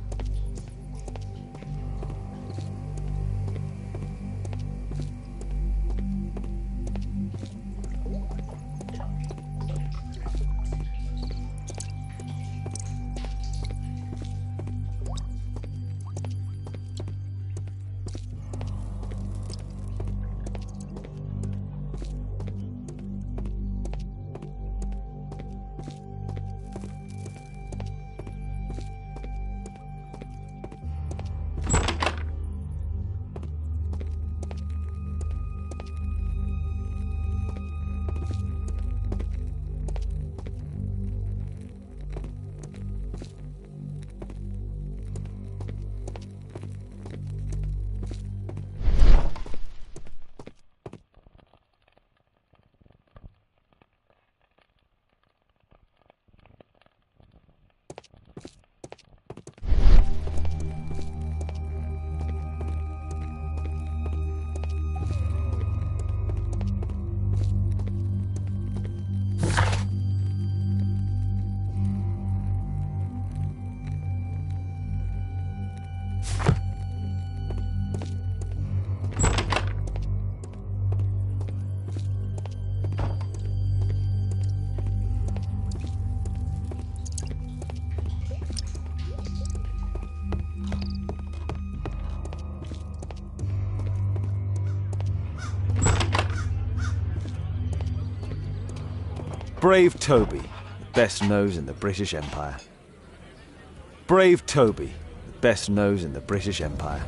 Brave Toby, the best nose in the British Empire. Brave Toby, the best nose in the British Empire.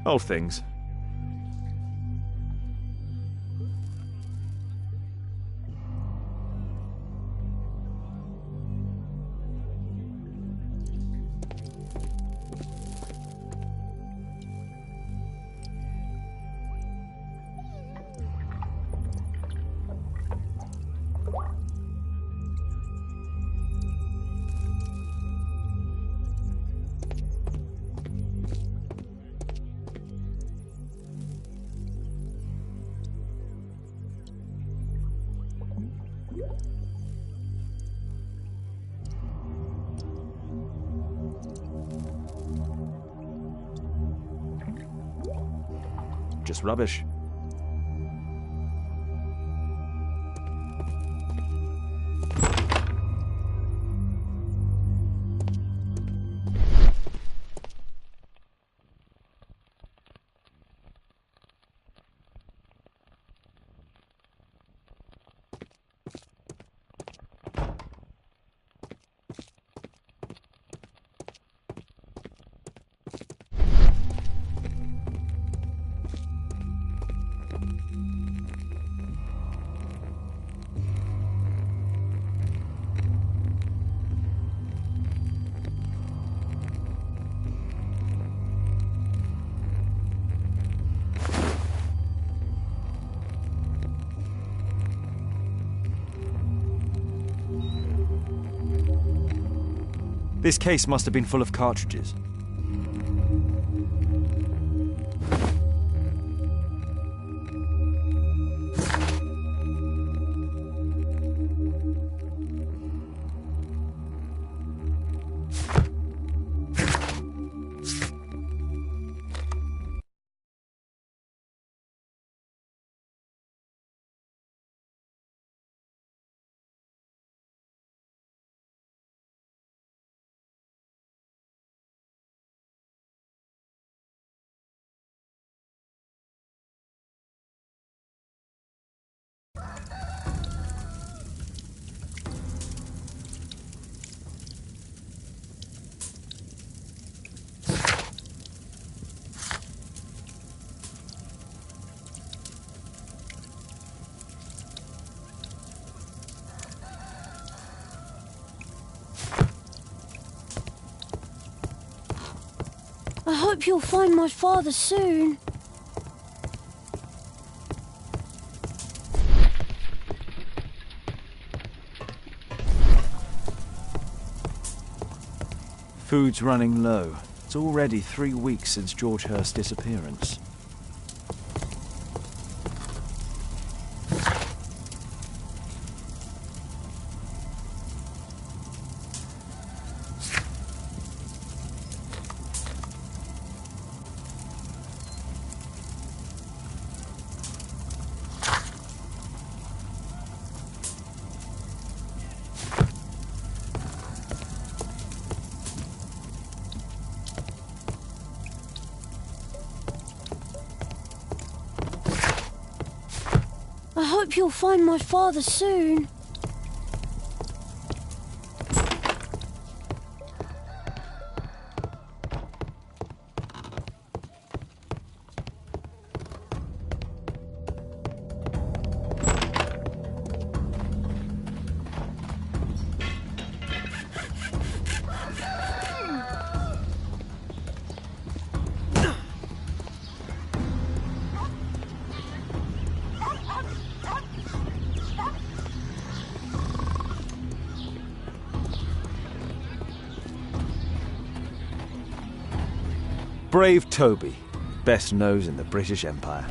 Old things. Just rubbish. This case must have been full of cartridges. I hope you'll find my father soon. Food's running low. It's already 3 weeks since George Hurst's disappearance. I hope you'll find my father soon. Brave Toby, best nose in the British Empire.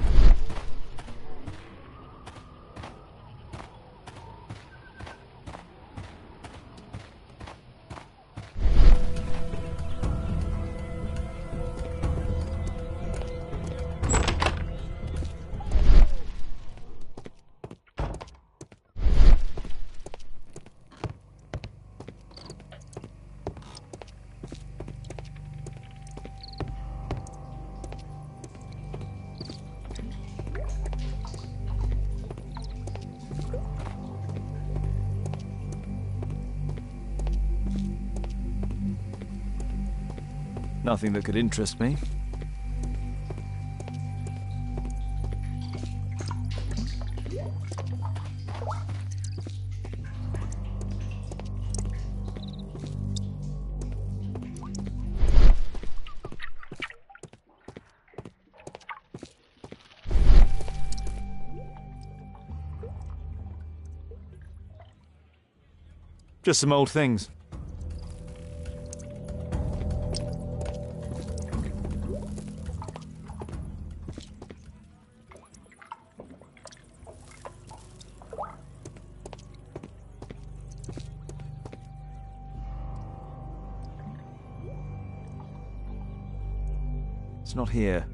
Nothing that could interest me. Just some old things. It's not here.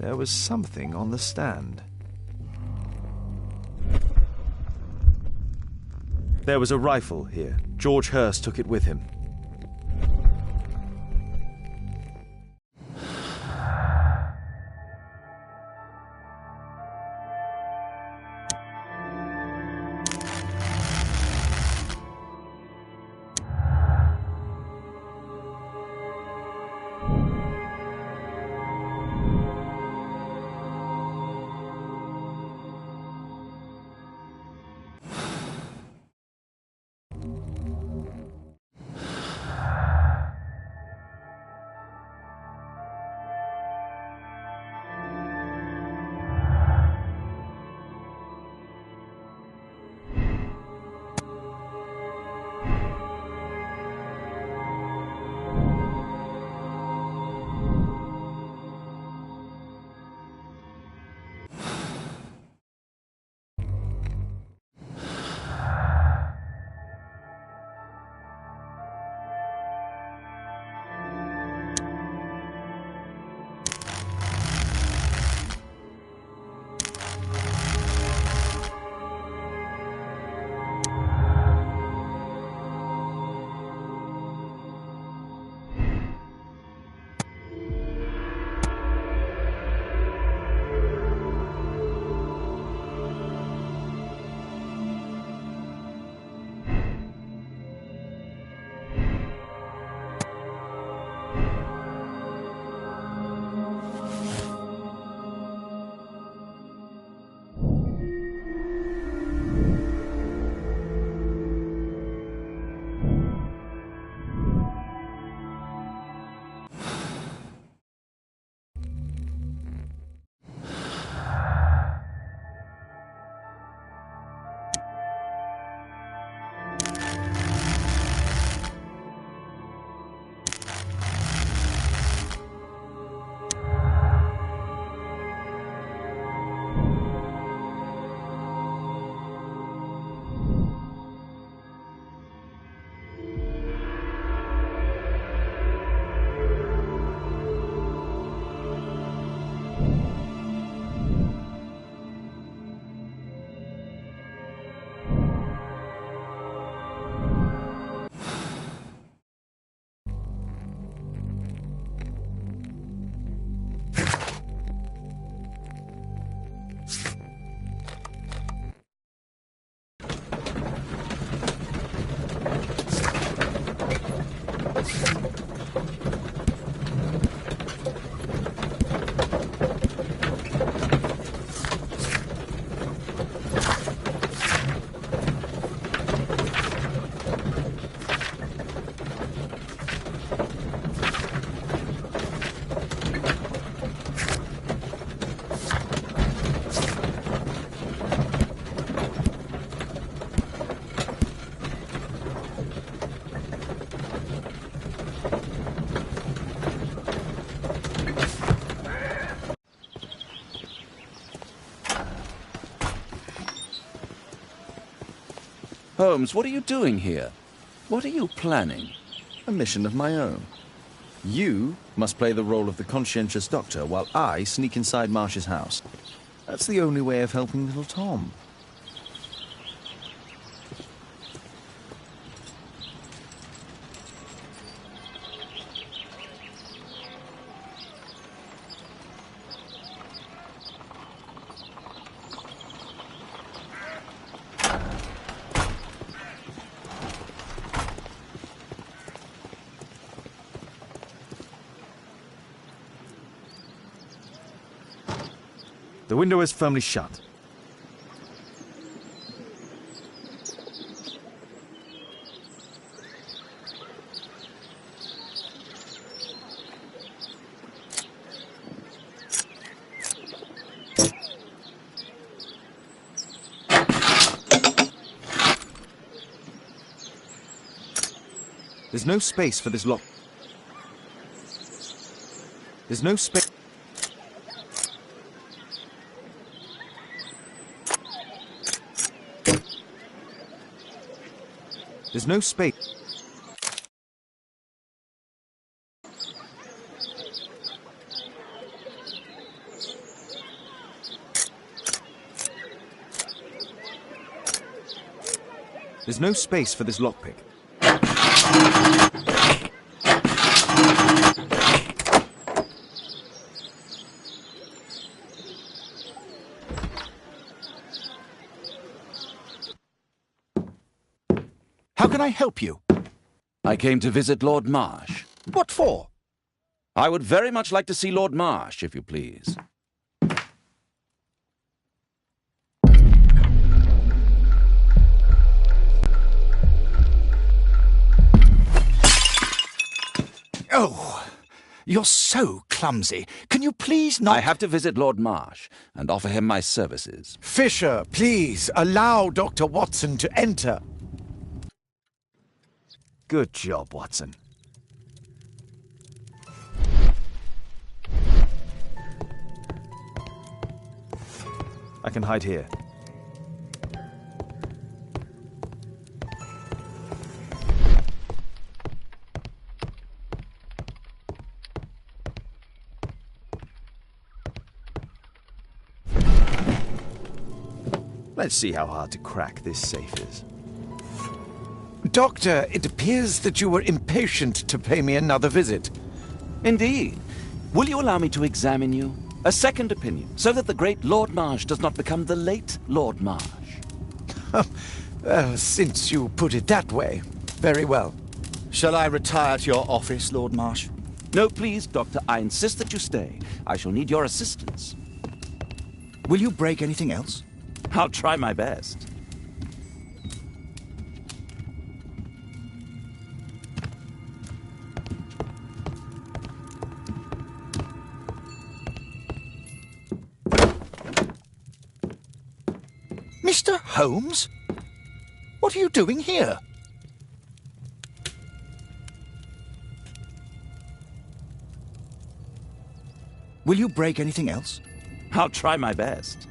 There was something on the stand. There was a rifle here. George Hurst took it with him. Holmes, what are you doing here? What are you planning? A mission of my own. You must play the role of the conscientious doctor while I sneak inside Marsh's house. That's the only way of helping little Tom. The window is firmly shut. There's no space for this lock. There's no space. There's no space. There's no space for this lockpick. How can I help you? I came to visit Lord Marsh. What for? I would very much like to see Lord Marsh, if you please. Oh, you're so clumsy. Can you please not... I have to visit Lord Marsh and offer him my services. Fisher, please, allow Dr. Watson to enter. Good job, Watson. I can hide here. Let's see how hard to crack this safe is. Doctor, it appears that you were impatient to pay me another visit. Indeed. Will you allow me to examine you? A second opinion, so that the great Lord Marsh does not become the late Lord Marsh. Well, since you put it that way, very well. Shall I retire to your office, Lord Marsh? No, please, Doctor. I insist that you stay. I shall need your assistance. Will you break anything else? I'll try my best. Mr. Holmes? What are you doing here? Will you break anything else? I'll try my best.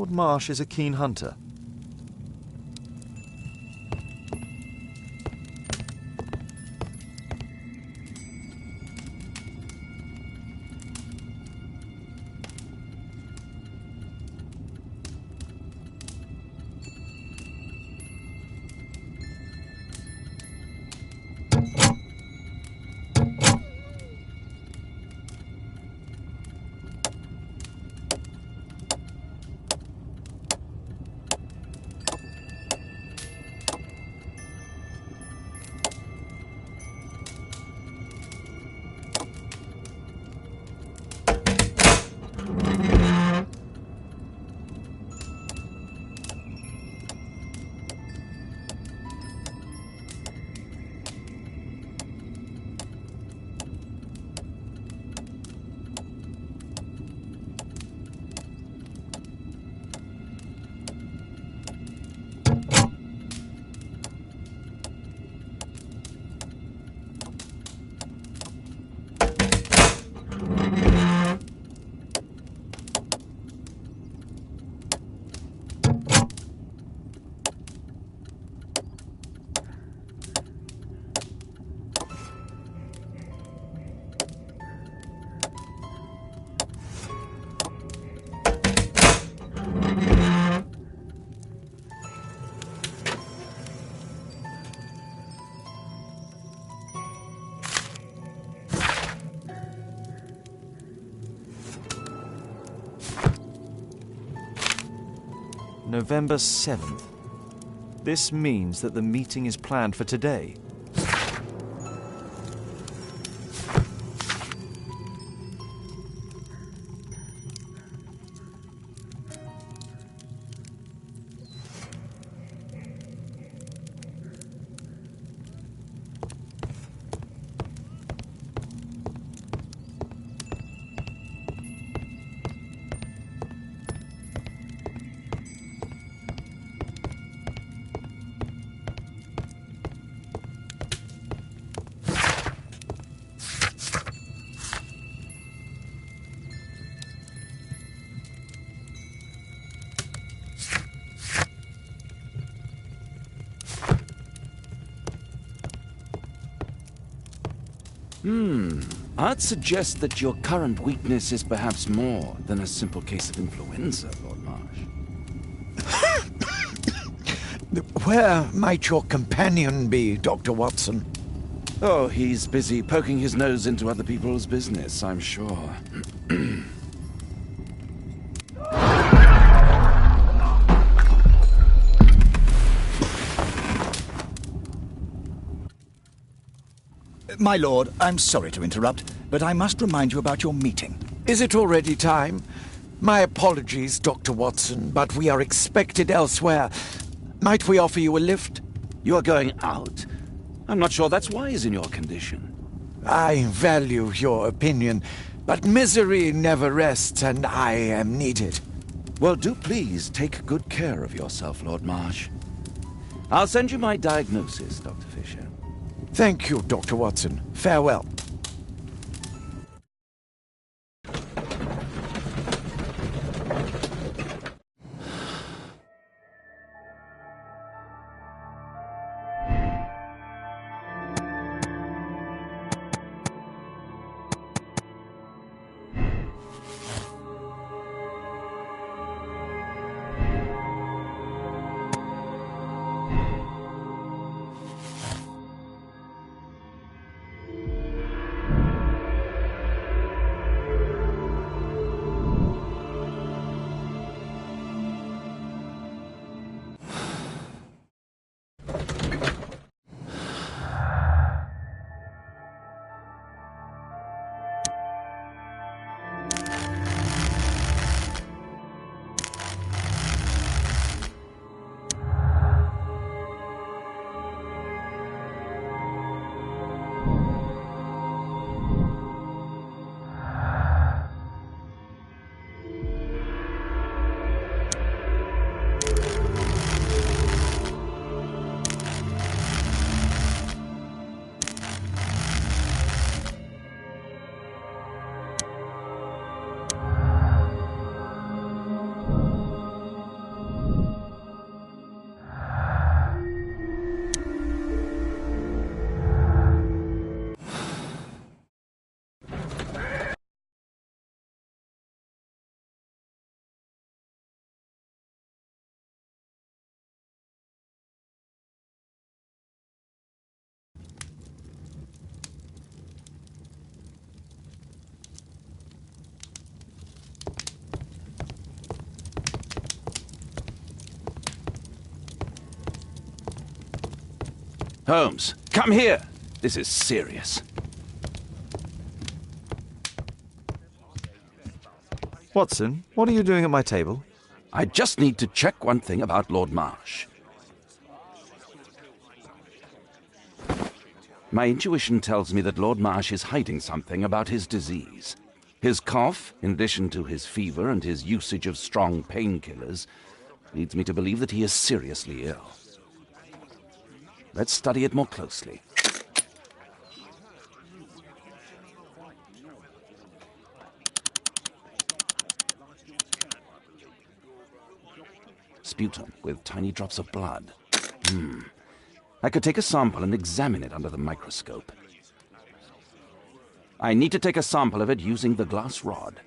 Lord Marsh is a keen hunter. November 7th. This means that the meeting is planned for today. I'd suggest that your current weakness is perhaps more than a simple case of influenza, Lord Marsh. Where might your companion be, Dr. Watson? Oh, he's busy poking his nose into other people's business, I'm sure. My lord, I'm sorry to interrupt, but I must remind you about your meeting. Is it already time? My apologies, Dr. Watson, but we are expected elsewhere. Might we offer you a lift? You are going out? I'm not sure that's wise in your condition. I value your opinion, but misery never rests, and I am needed. Well, do please take good care of yourself, Lord Marsh. I'll send you my diagnosis, Dr. Fisher. Thank you, Dr. Watson. Farewell. Holmes, come here! This is serious. Watson, what are you doing at my table? I just need to check one thing about Lord Marsh. My intuition tells me that Lord Marsh is hiding something about his disease. His cough, in addition to his fever and his usage of strong painkillers, leads me to believe that he is seriously ill. Let's study it more closely. Sputum with tiny drops of blood. I could take a sample and examine it under the microscope. I need to take a sample of it using the glass rod.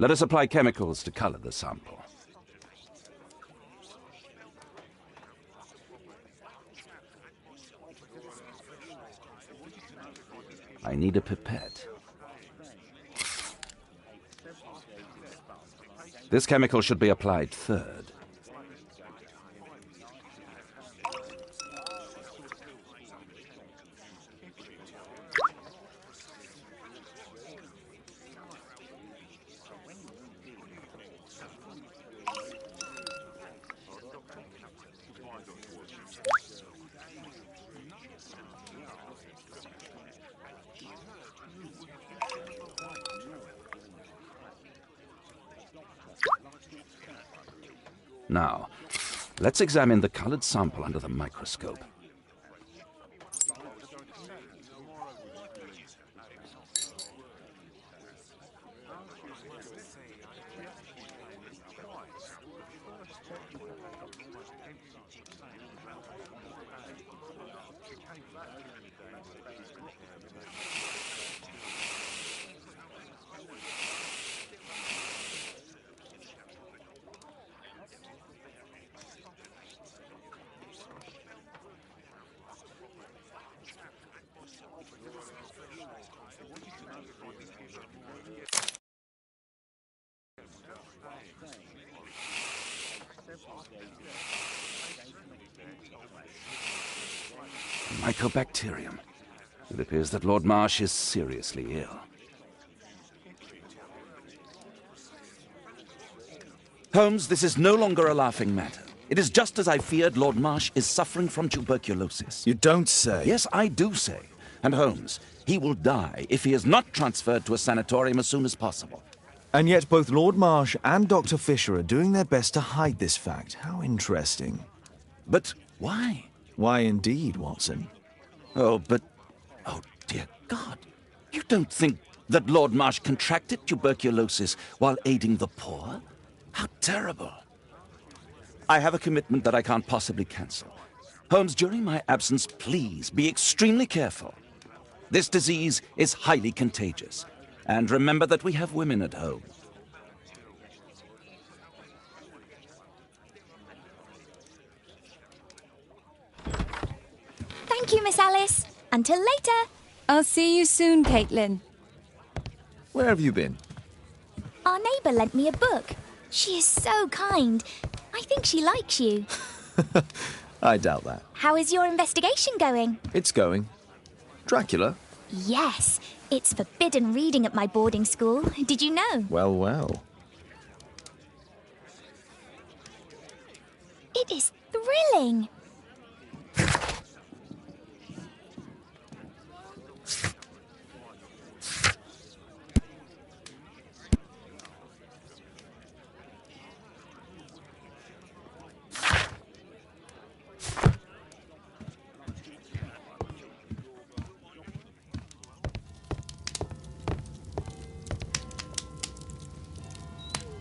Let us apply chemicals to color the sample. I need a pipette. This chemical should be applied third. Now, let's examine the colored sample under the microscope. Mycobacterium. It appears that Lord Marsh is seriously ill. Holmes, this is no longer a laughing matter. It is just as I feared. Lord Marsh is suffering from tuberculosis. You don't say. Yes, I do say. And Holmes, he will die if he is not transferred to a sanatorium as soon as possible. And yet both Lord Marsh and Dr. Fisher are doing their best to hide this fact. How interesting. But why? Why indeed, Watson? Oh, dear God. You don't think that Lord Marsh contracted tuberculosis while aiding the poor? How terrible. I have a commitment that I can't possibly cancel. Holmes, during my absence, please be extremely careful. This disease is highly contagious. And remember that we have women at home. Thank you, Miss Alice. Until later. I'll see you soon, Caitlin. Where have you been? Our neighbour lent me a book. She is so kind. I think she likes you. I doubt that. How is your investigation going? It's going. Dracula? Yes. It's forbidden reading at my boarding school. Did you know? Well, well. It is thrilling.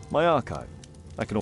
My archive. I can...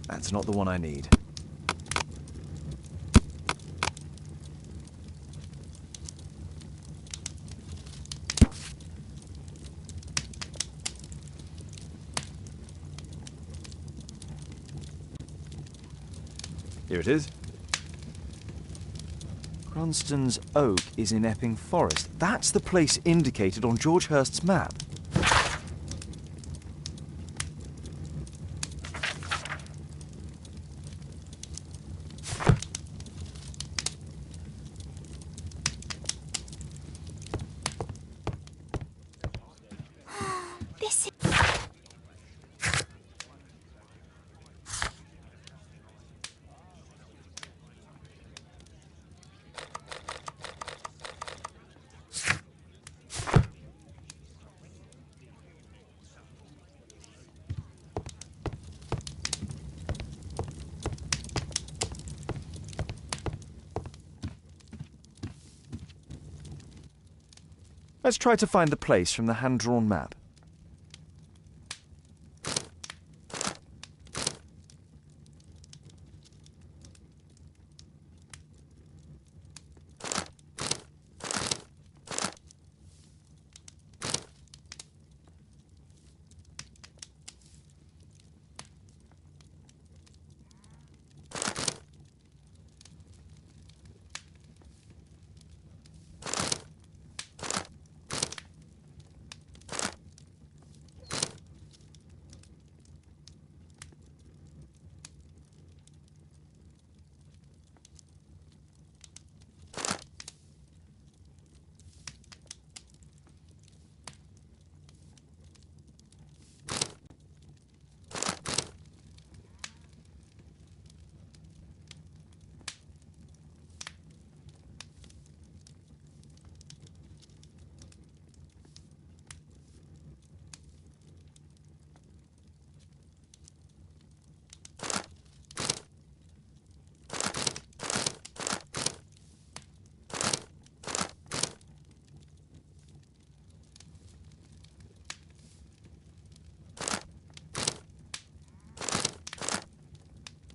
That's not the one I need. Here it is. Cranston's Oak is in Epping Forest. That's the place indicated on George Hurst's map. This is... Let's try to find the place from the hand-drawn map.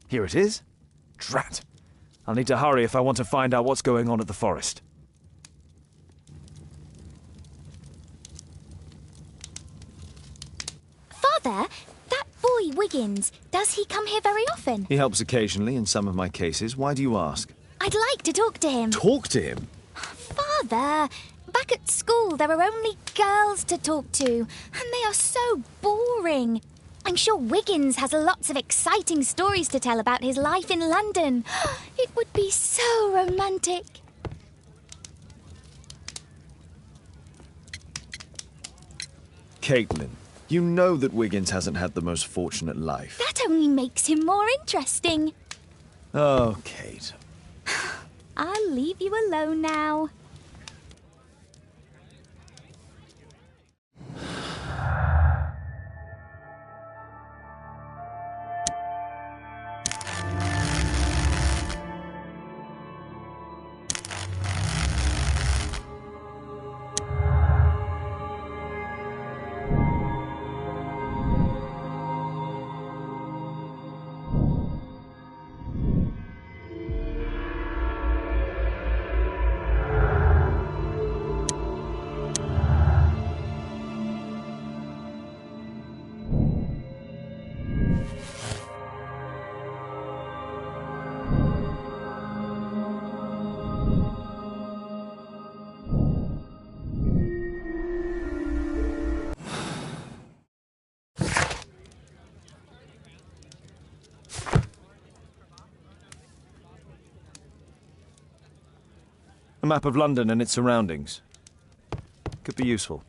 Here it is. Drat. I'll need to hurry if I want to find out what's going on at the forest. Father, that boy Wiggins, does he come here very often? He helps occasionally in some of my cases. Why do you ask? I'd like to talk to him. Talk to him? Father, back at school there are only girls to talk to, and they are so boring. I'm sure Wiggins has lots of exciting stories to tell about his life in London. It would be so romantic. Caitlin, you know that Wiggins hasn't had the most fortunate life. That only makes him more interesting. Oh, Kate. I'll leave you alone now. A map of London and its surroundings. Could be useful.